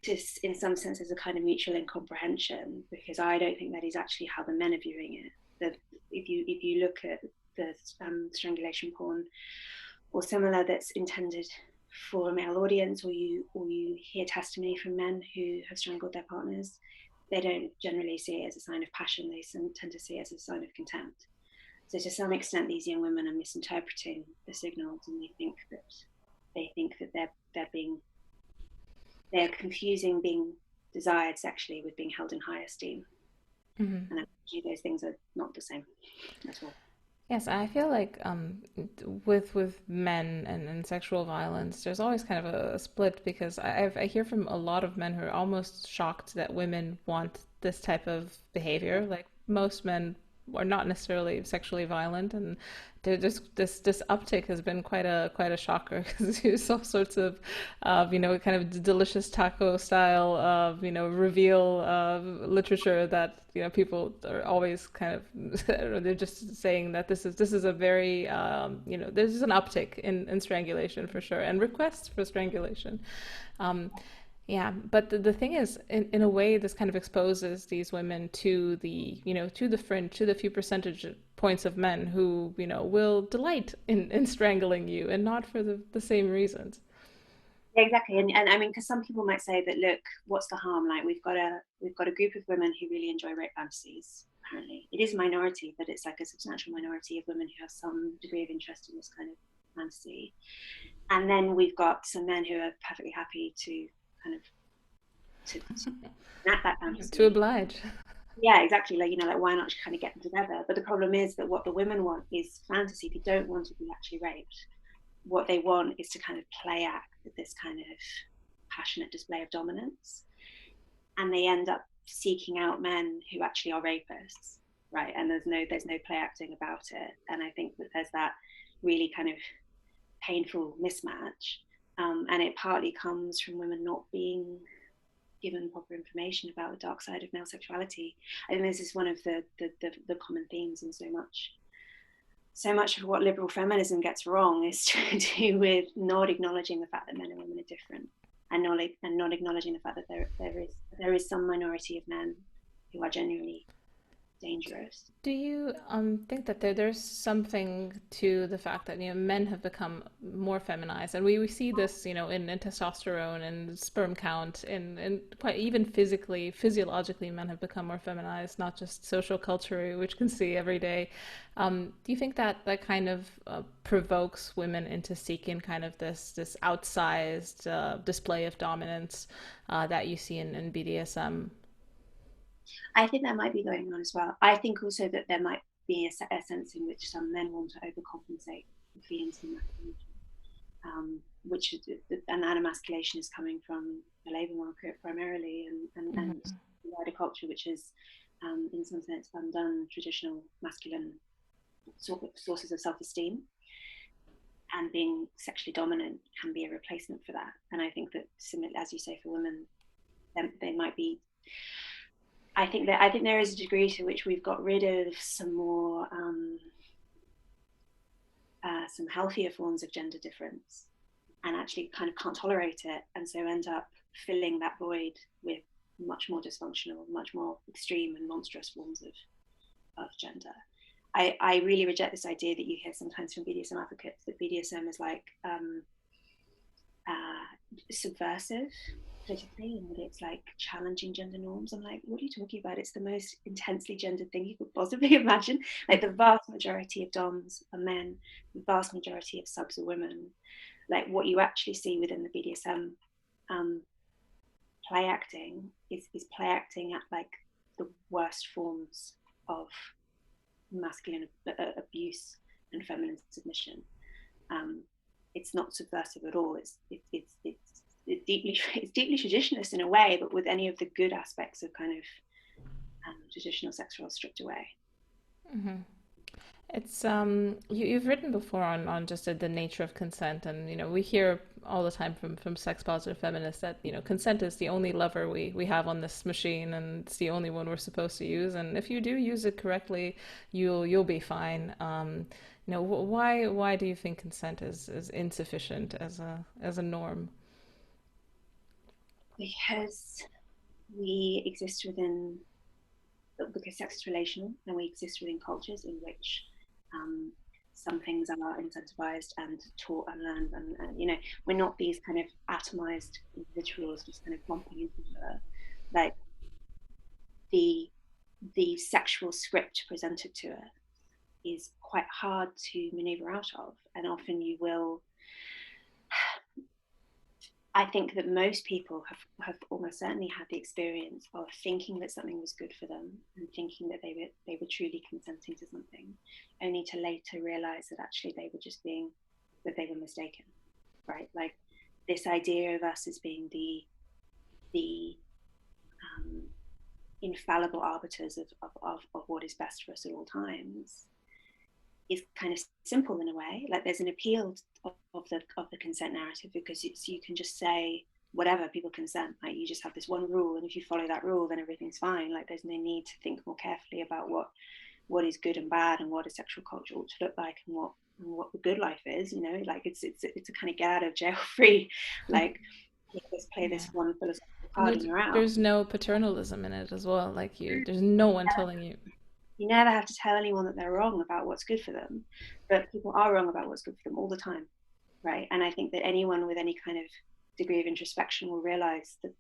just in some sense there's a kind of mutual incomprehension, because I don't think that is actually how the men are viewing it. That if you look at the strangulation porn or similar that's intended for a male audience, or you hear testimony from men who have strangled their partners, they don't generally see it as a sign of passion. They tend to see it as a sign of contempt. So to some extent, these young women are misinterpreting the signals, and they think that they're confusing being desired sexually with being held in high esteem. And actually those things are not the same at all. Yes, I feel like with men and sexual violence, there's always kind of a split, because I hear from a lot of men who are almost shocked that women want this type of behavior. Like, most men are not necessarily sexually violent, and this uptick has been quite a shocker, because there's all sorts of kind of delicious taco style of reveal literature that people are always kind of they're just saying that this is a very there's an uptick in strangulation for sure, and requests for strangulation. Yeah, but the thing is, in a way, this kind of exposes these women to the, to the fringe, to the few percentage points of men who, will delight in strangling you and not for the same reasons. Yeah, exactly. And I mean, because some people might say that, look, what's the harm? Like, we've got a group of women who really enjoy rape fantasies. Apparently, it is a minority, but it's like a substantial minority of women who have some degree of interest in this kind of fantasy. And then we've got some men who are perfectly happy to kind of to enact that To fantasy. oblige. Yeah, exactly. Like, like, why not just kind of get them together? But the problem is that what the women want is fantasy. They don't want to be actually raped. What they want is to kind of play act with this kind of passionate display of dominance, and they end up seeking out men who actually are rapists, right? And there's no play acting about it. And I think that there's that really kind of painful mismatch, and it partly comes from women not being given proper information about the dark side of male sexuality. I think this is one of the common themes in so much of what liberal feminism gets wrong is to do with not acknowledging the fact that men and women are different, and not acknowledging the fact that there is some minority of men who are genuinely dangerous. Do you think that there's something to the fact that men have become more feminized, and we see this in testosterone and sperm count, and quite even physically, physiologically, men have become more feminized, not just social culture, which can see every day. Do you think that that kind of provokes women into seeking kind of this outsized display of dominance that you see in BDSM? I think that might be going on as well. I think also that there might be a sense in which some men want to overcompensate for feelings of masculinity, which and that emasculation is coming from the labour market primarily, and the wider culture, which is in some sense undone traditional masculine sources of self-esteem, and being sexually dominant can be a replacement for that. And I think that, similarly, as you say, for women, they might be. I think there is a degree to which we've got rid of some more some healthier forms of gender difference, and actually kind of can't tolerate it, and so end up filling that void with much more dysfunctional, much more extreme and monstrous forms of gender. I really reject this idea that you hear sometimes from BDSM advocates that BDSM is like subversive politically, and that it's like challenging gender norms. I'm like, what are you talking about? It's the most intensely gendered thing you could possibly imagine. Like, the vast majority of DOMs are men, the vast majority of subs are women. Like, what you actually see within the BDSM play acting is play acting at like the worst forms of masculine abuse and feminine submission. It's not subversive at all. It's deeply traditionalist in a way, but with any of the good aspects of kind of traditional sex roles stripped away. Mm-hmm. It's you've written before on just the nature of consent, and we hear all the time from sex positive feminists that consent is the only lever we have on this machine, and it's the only one we're supposed to use, and if you do use it correctly, you'll be fine. Why do you think consent is insufficient as a norm? Because we exist within because sex is relational, and we exist within cultures in which some things are incentivized and taught and learned, and we're not these kind of atomized individuals just kind of bumping into each other. Like, the sexual script presented to us is quite hard to maneuver out of, and often you will. I think that most people have almost certainly had the experience of thinking that something was good for them, and thinking that they were truly consenting to something, only to later realize that actually they were mistaken, right? Like, this idea of us as being the infallible arbiters of what is best for us at all times is kind of simple in a way. Like, there's an appeal of the consent narrative, because you can just say whatever, people consent. Like, you just have this one rule, and if you follow that rule, then everything's fine. Like, there's no need to think more carefully about what is good and bad, and what a sexual culture ought to look like, and what the good life is. Like, it's a kind of get out of jail free, like, play Yeah. this one philosophical And card and you're out. there's no paternalism in it as well. Like, there's no one telling you. You never have to tell anyone that they're wrong about what's good for them, but people are wrong about what's good for them all the time, right? And I think that anyone with any kind of degree of introspection will realize that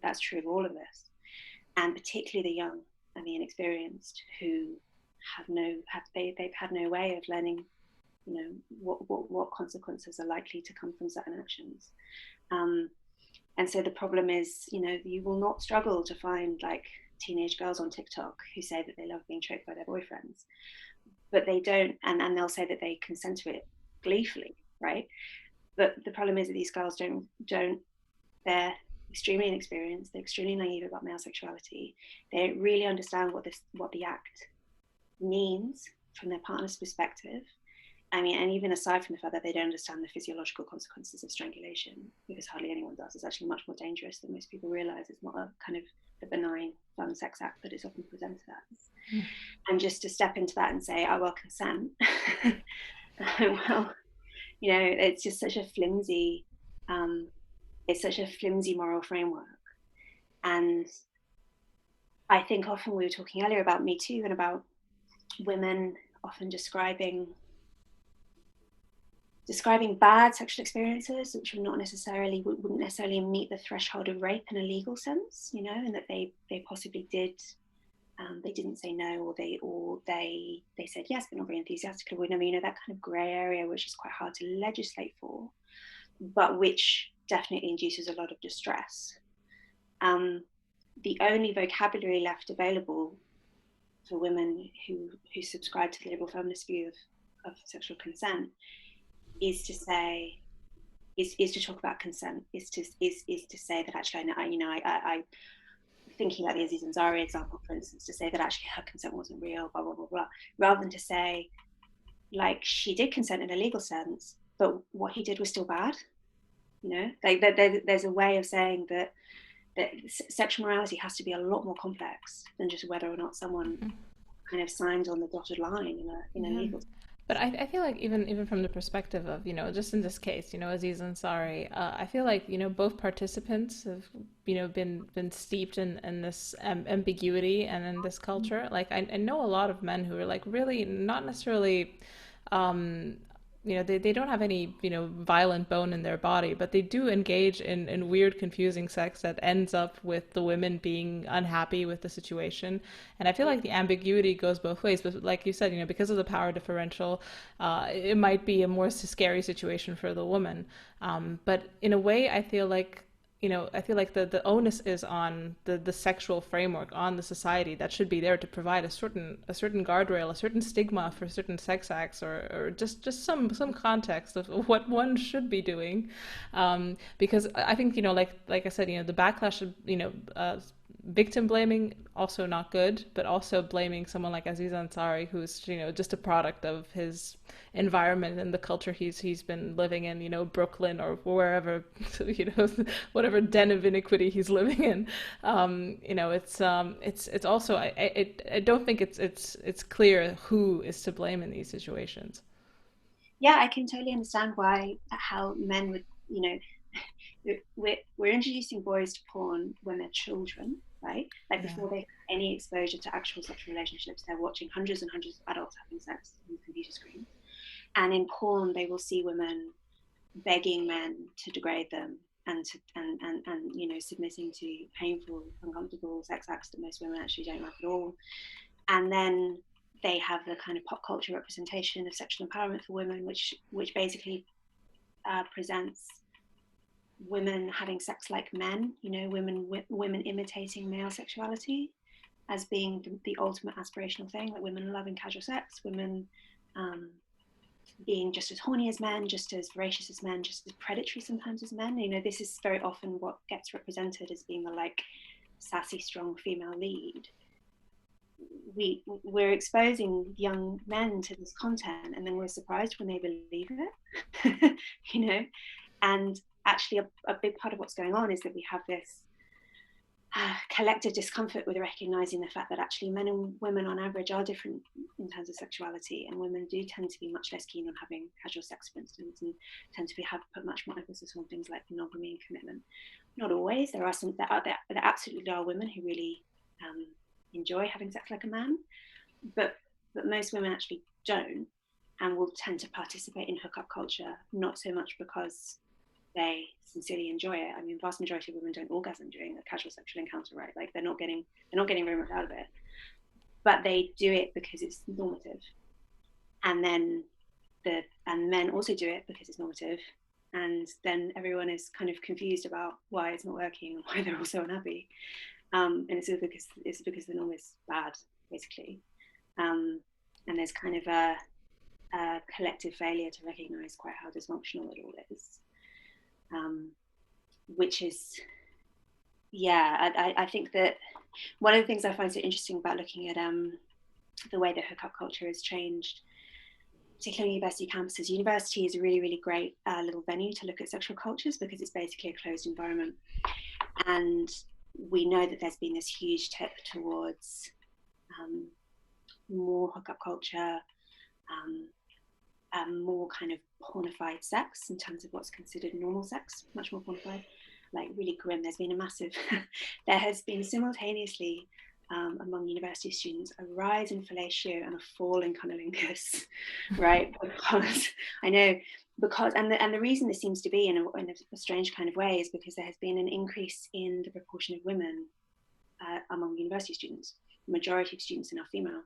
that's true of all of this, and particularly the young and the inexperienced who they've had no way of learning, you know, what consequences are likely to come from certain actions. And so the problem is, you know, you will not struggle to find like teenage girls on TikTok who say that they love being choked by their boyfriends, but they don't, and they'll say that they consent to it gleefully, right? But the problem is that these girls don't they're extremely inexperienced, they're extremely naive about male sexuality. They don't really understand what the act means from their partner's perspective. I mean, and even aside from the fact that they don't understand the physiological consequences of strangulation, because hardly anyone does, it's actually much more dangerous than most people realize. It's not a kind of the benign, fun sex act that it's often presented as. And just to step into that and say, oh, well, consent, well, you know, it's just such a flimsy, moral framework. And I think often we were talking earlier about Me Too and about women often describing bad sexual experiences, which wouldn't necessarily meet the threshold of rape in a legal sense, you know, and that they possibly did. They didn't say no, or they said yes, but not very enthusiastically. I mean, you know, that kind of grey area, which is quite hard to legislate for, but which definitely induces a lot of distress. The only vocabulary left available for women who subscribe to the liberal feminist view of sexual consent is to say, is to talk about consent, is to say that actually, I thinking about the Aziz Ansari example, for instance, to say that actually her consent wasn't real, blah, blah, blah, blah, rather than to say, like, she did consent in a legal sense, but what he did was still bad. You know, like there's a way of saying that sexual morality has to be a lot more complex than just whether or not someone kind of signs on the dotted line in a legal. But I feel like even from the perspective of, you know, just in this case, you know, Aziz Ansari, I feel like, you know, both participants have, you know, been steeped in this ambiguity and in this culture. Like I know a lot of men who are like really not necessarily you know, they don't have any, you know, violent bone in their body, but they do engage in weird, confusing sex that ends up with the women being unhappy with the situation. And I feel like the ambiguity goes both ways. But like you said, you know, because of the power differential, it might be a more scary situation for the woman. But in a way, I feel like, you know, I feel like the onus is on the sexual framework, on the society that should be there to provide a certain guardrail, a certain stigma for certain sex acts, or just some context of what one should be doing, because I think, you know, like I said, you know, the backlash of, you know, victim blaming, also not good, but also blaming someone like Aziz Ansari, who's, you know, just a product of his environment and the culture he's been living in, you know, Brooklyn or wherever, you know, whatever den of iniquity he's living in. You know, it's also, I don't think it's clear who is to blame in these situations. Yeah, I can totally understand how men would, you know, we're introducing boys to porn when they're children, right? Like Yeah. before they have any exposure to actual sexual relationships, they're watching hundreds and hundreds of adults having sex on computer screens. And in porn, they will see women begging men to degrade them and you know, submitting to painful, uncomfortable sex acts that most women actually don't like at all. And then they have the kind of pop culture representation of sexual empowerment for women, which basically presents women having sex like men, you know, women imitating male sexuality as being the ultimate aspirational thing, like women loving casual sex, women being just as horny as men, just as voracious as men, just as predatory sometimes as men. You know, this is very often what gets represented as being the like sassy, strong female lead. We're exposing young men to this content, and then we're surprised when they believe it. You know, and actually a big part of what's going on is that we have this collective discomfort with recognizing the fact that actually men and women on average are different in terms of sexuality, and women do tend to be much less keen on having casual sex, for instance, and tend to put much more emphasis on things like monogamy and commitment. Not always. There are some there absolutely are women who really enjoy having sex like a man, but most women actually don't, and will tend to participate in hookup culture, not so much because they sincerely enjoy it. I mean, vast majority of women don't orgasm during a casual sexual encounter, right? Like they're not getting very much out of it, but they do it because it's normative. And then and men also do it because it's normative. And then everyone is kind of confused about why it's not working and why they're all so unhappy. And it's because the norm is bad, basically. And there's kind of a collective failure to recognize quite how dysfunctional it all is. Which is, I think that one of the things I find so interesting about looking at the way that hookup culture has changed, particularly on university campuses. University is a really, really great little venue to look at sexual cultures because it's basically a closed environment. And we know that there's been this huge tip towards more hookup culture, more kind of pornified sex in terms of what's considered normal sex, much more pornified, like really grim. There's been a massive, there has been simultaneously among university students a rise in fellatio and a fall in cunnilingus, right? Because I know, and the reason this seems to be in a strange kind of way is because there has been an increase in the proportion of women among university students. The majority of students are now female,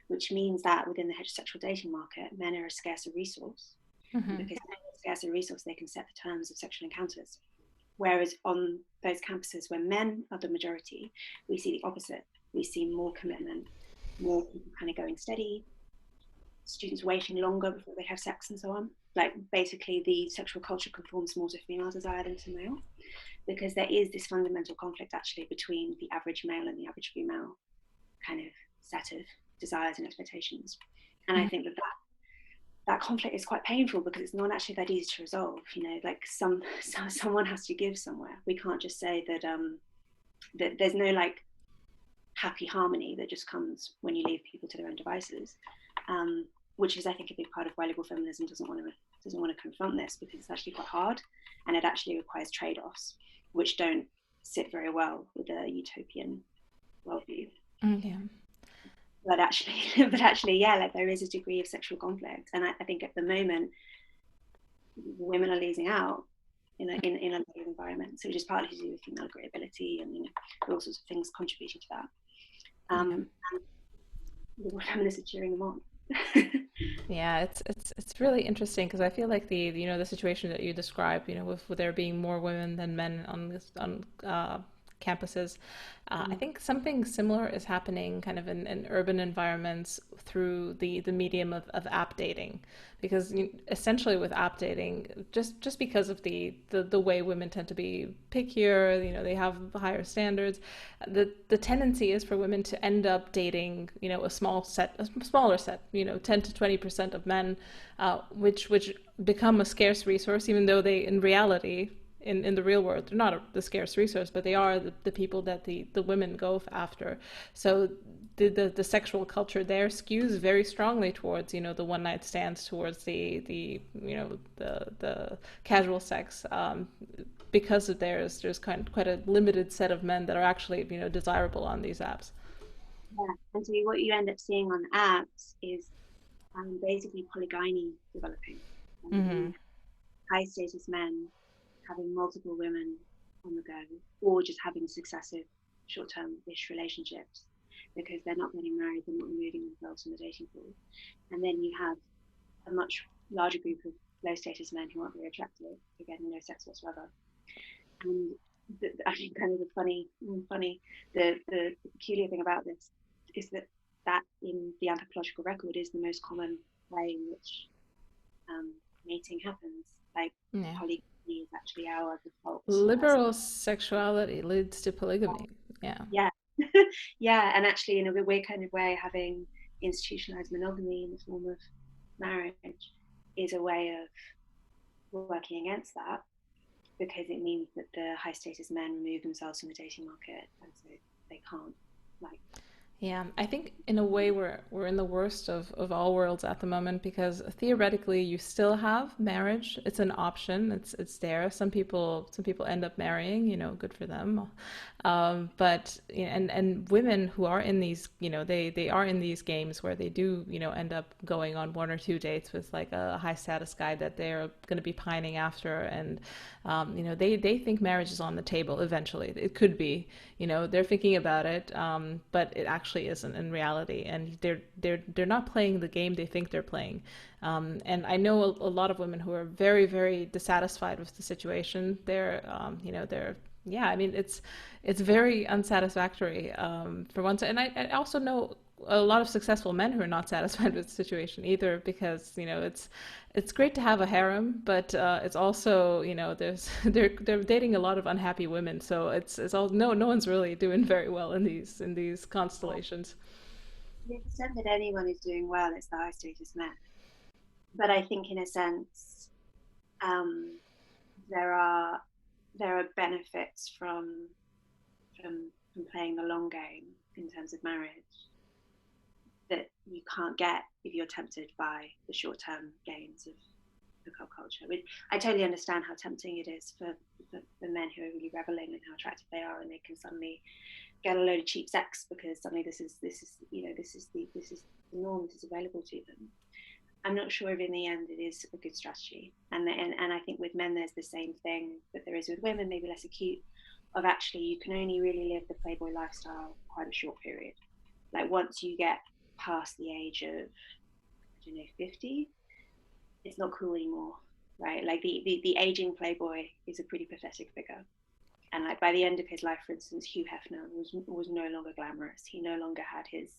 which means that within the heterosexual dating market, men are a scarcer resource. Mm-hmm. Because men are a scarcer resource, they can set the terms of sexual encounters. Whereas on those campuses where men are the majority, we see the opposite. We see more commitment, more people kind of going steady, students waiting longer before they have sex and so on. Like basically the sexual culture conforms more to female desire than to male, because there is this fundamental conflict actually between the average male and the average female kind of set of desires and expectations. And I think that conflict is quite painful because it's not actually that easy to resolve. You know, like someone has to give somewhere. We can't just say that that there's no like happy harmony that just comes when you leave people to their own devices, which is I think a big part of why liberal feminism doesn't want to confront this, because it's actually quite hard and it actually requires trade-offs which don't sit very well with a utopian worldview. Yeah. But actually, yeah, like there is a degree of sexual conflict, and I think at the moment, women are losing out in a lot of environments, which is partly to do with female agreeability and all sorts of things contributing to that. And the feminists are cheering them on. Yeah, it's really interesting because I feel like the situation that you described, with there being more women than men on campuses. I think something similar is happening kind of in urban environments through the medium of app dating, because essentially with app dating, just because of the way women tend to be pickier, they have higher standards, the tendency is for women to end up dating a smaller set, 10 to 20% of men, which become a scarce resource, even though they in reality in the real world, they're not the scarce resource, but they are the people that the women go after. So the sexual culture there skews very strongly towards the one night stands, towards the casual sex, because there's quite a limited set of men that are actually desirable on these apps. Yeah, and so what you end up seeing on apps is basically polygyny developing. High status men having multiple women on the go, or just having successive short-term-ish relationships because they're not getting married, they're not removing themselves from the dating pool. And then you have a much larger group of low-status men who aren't very attractive, who are getting no sex whatsoever. And I think kind of the peculiar thing about this is that in the anthropological record is the most common way in which mating happens. Like polygamy is actually our default. Liberal sexuality leads to polygamy. Yeah. Yeah, and actually in a weird kind of way, having institutionalized monogamy in the form of marriage is a way of working against that, because it means that the high status men remove themselves from the dating market, and so they can't Yeah, I think in a way we're in the worst of all worlds at the moment, because theoretically you still have marriage. It's an option. It's there. Some people end up marrying, good for them. But and women who are in these, they are in these games where they do, end up going on one or two dates with like a high status guy that they're going to be pining after, and they think marriage is on the table eventually. It could be, they're thinking about it, but it actually isn't in reality, and they're not playing the game they think they're playing. And I know a lot of women who are very, very dissatisfied with the situation. They're yeah, I mean, it's very unsatisfactory, for one side. And I also know a lot of successful men who are not satisfied with the situation either, because it's great to have a harem, but it's also, there's they're dating a lot of unhappy women, so it's all, no one's really doing very well in these constellations. To the extent that anyone is doing well, it's the high status men. But I think, in a sense, um, there are benefits from playing the long game in terms of marriage that you can't get if you're tempted by the short-term gains of hookup culture. I totally understand how tempting it is for men who are really reveling in how attractive they are, and they can suddenly get a load of cheap sex because suddenly this is the norm, this is available to them. I'm not sure if in the end it is a good strategy. And I think with men there's the same thing that there is with women, maybe less acute, of actually you can only really live the Playboy lifestyle quite a short period. Like once you get past the age of, I don't know, 50, it's not cool anymore, right? Like the aging Playboy is a pretty pathetic figure. And like by the end of his life, for instance, Hugh Hefner was no longer glamorous. He no longer had his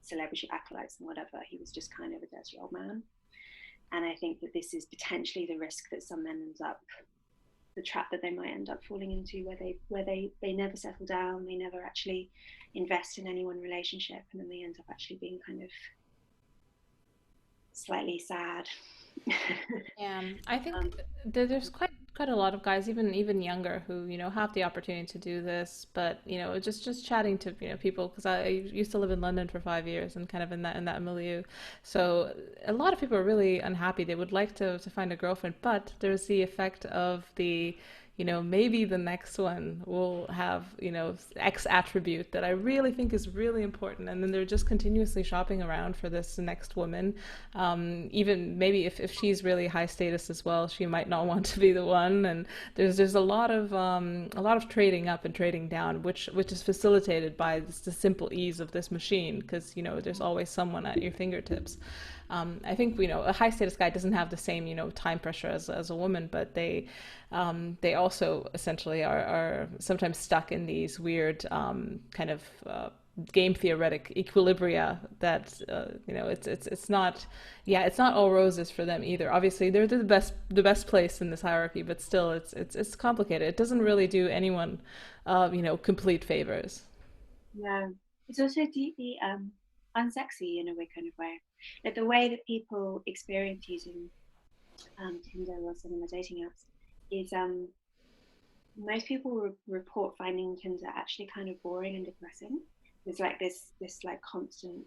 celebrity acolytes and whatever. He was just kind of a dirty old man. And I think that this is potentially the risk that some men end up, the trap that they might end up falling into, where they never settle down, they never actually invest in any one relationship, and then they end up actually being kind of slightly sad. Yeah, I think um, there's quite a lot of guys, even younger, who have the opportunity to do this, but just chatting to people, because I used to live in London for 5 years and kind of in that milieu, so a lot of people are really unhappy. They would like to find a girlfriend, but there's the effect of the maybe the next one will have, X attribute that I really think is really important. And then they're just continuously shopping around for this next woman. Even maybe if she's really high status as well, she might not want to be the one. And there's a lot of trading up and trading down, which is facilitated by the simple ease of this machine, because, there's always someone at your fingertips. I think a high status guy doesn't have the same time pressure as a woman, but they also essentially are sometimes stuck in these weird kind of game theoretic equilibria that it's not, yeah, it's not all roses for them either. Obviously they're the best place in this hierarchy, but still it's complicated. It doesn't really do anyone complete favors. yeah, it's also deeply unsexy in a way, kind of way. Like the way that people experience using Tinder or some of the dating apps is most people report finding Tinder actually kind of boring and depressing. There's like this like constant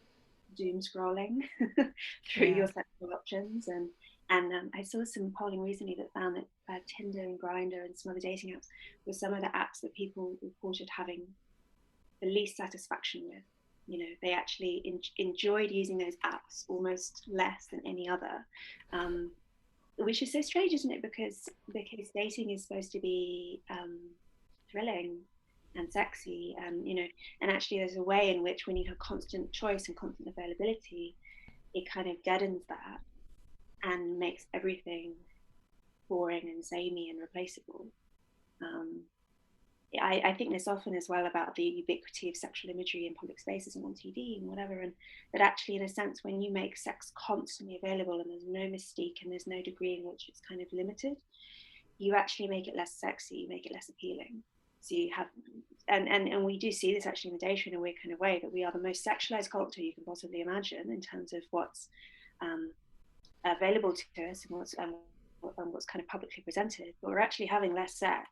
doom scrolling through Yeah. your sexual options, and I saw some polling recently that found that Tinder and Grindr and some other dating apps were some of the apps that people reported having the least satisfaction with. They actually enjoyed using those apps almost less than any other, um, which is so strange, isn't it? Because dating is supposed to be thrilling and sexy, and actually there's a way in which when you have constant choice and constant availability, it kind of deadens that and makes everything boring and samey and replaceable. Um, I think this often as well about the ubiquity of sexual imagery in public spaces and on TV and whatever, and that actually, in a sense, when you make sex constantly available and there's no mystique and there's no degree in which it's kind of limited, you actually make it less sexy, you make it less appealing. So you have, and we do see this actually in the data in a weird kind of way, that we are the most sexualized culture you can possibly imagine in terms of what's um, available to us and what's kind of publicly presented, but we're actually having less sex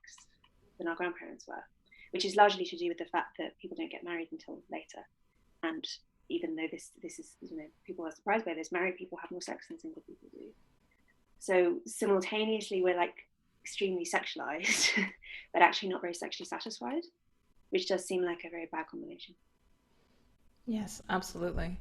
than our grandparents were, which is largely to do with the fact that people don't get married until later. And even though this is, people are surprised by this, married people have more sex than single people do. So simultaneously, we're like extremely sexualized, but actually not very sexually satisfied. which does seem like a very bad combination. Yes, absolutely.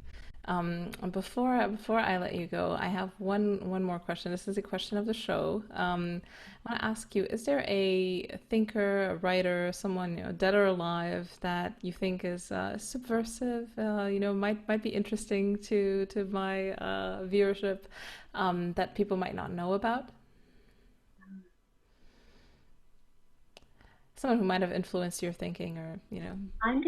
Before I let you go, I have one more question. This is a question of the show. I want to ask you: is there a thinker, a writer, someone dead or alive that you think is subversive? Might be interesting to my viewership that people might not know about. Someone who might have influenced your thinking, or. I'm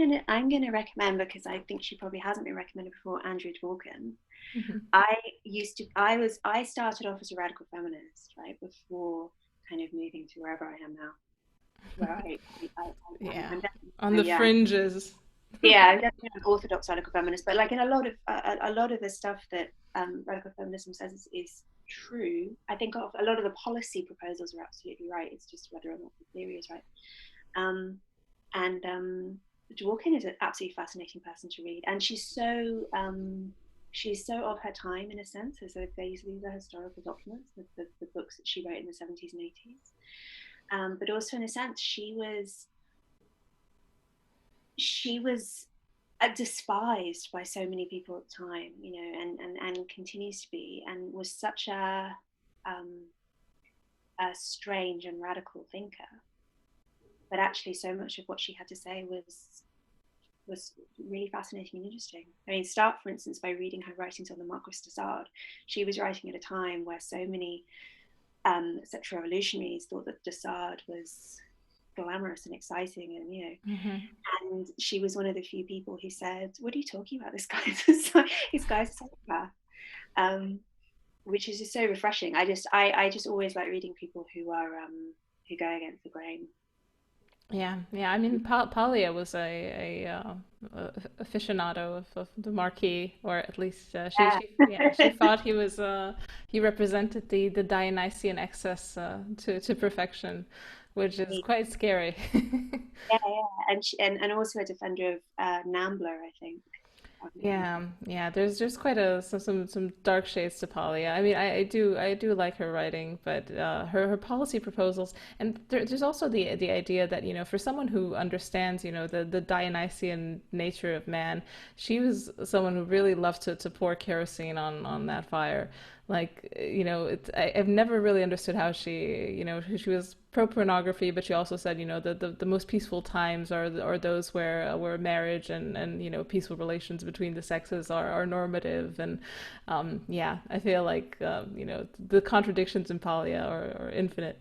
gonna recommend, because I think she probably hasn't been recommended before, Andrea Dworkin. Mhm. I started off as a radical feminist, right, before kind of moving to wherever I am now, where Yeah, I'm definitely, on the yeah, fringes. yeah, I'm definitely an orthodox radical feminist, but like in a lot of the stuff that radical feminism says is true. I think a lot of the policy proposals are absolutely right. It's just whether or not the theory is right. Um, and Dworkin is an absolutely fascinating person to read, and she's so of her time in a sense. As so these are historical documents, the books that she wrote in the 70s and 80s. But also in a sense, she was despised by so many people at the time, and continues to be, and was such um, a strange and radical thinker. But actually, so much of what she had to say was really fascinating and interesting. I mean, start, for instance, by reading her writings on the Marquis de Sade. She was writing at a time where so many sexual revolutionaries thought that de Sade was glamorous and exciting, Hmm. and she was one of the few people who said, "What are you talking about? This guy's a psychopath," um, which is just so refreshing. I just always like reading people who go against the grain. Yeah, yeah. I mean, Palia was aficionado of the Marquis, or at least she Yeah. thought he represented the Dionysian excess to perfection, which is quite scary. Yeah, yeah, and also a defender of Nambler, I think. Yeah, yeah. There's quite some dark shades to Polly. I mean, I do like her writing, but her policy proposals, and there's also the idea that for someone who understands the Dionysian nature of man, she was someone who really loved to pour kerosene on that fire. Like, I've never really understood how she was pro pornography, but she also said, the most peaceful times are those where marriage and peaceful relations between the sexes are normative. And yeah, I feel like the contradictions in Polia are infinite.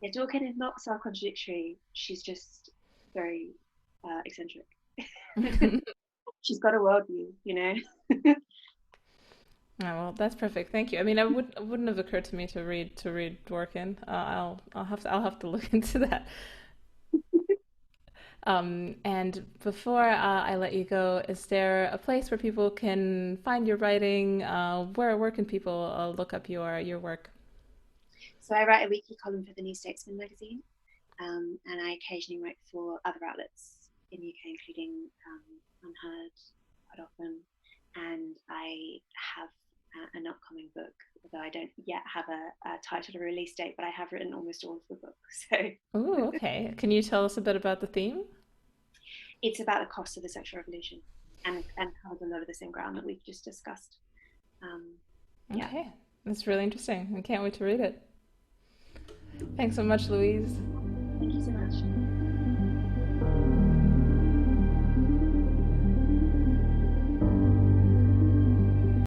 Yeah, Dawkins is not self-contradictory. She's just very eccentric. She's got a worldview. Oh, well, that's perfect. Thank you. I mean, it wouldn't have occurred to me to read Dworkin. I'll have to look into that. And before I let you go, is there a place where people can find your writing? Where can people look up your work? So I write a weekly column for the New Statesman magazine, and I occasionally write for other outlets in the UK, including Unheard quite often. And I have an upcoming book, although I don't yet have a title or release date, but I have written almost all of the book. So Oh, okay. Can you tell us a bit about the theme? it's about the cost of the sexual revolution, and covers a lot of the same ground that we've just discussed. Um, yeah, Okay, that's really interesting. I can't wait to read it. Thanks so much, Louise. thank you so much.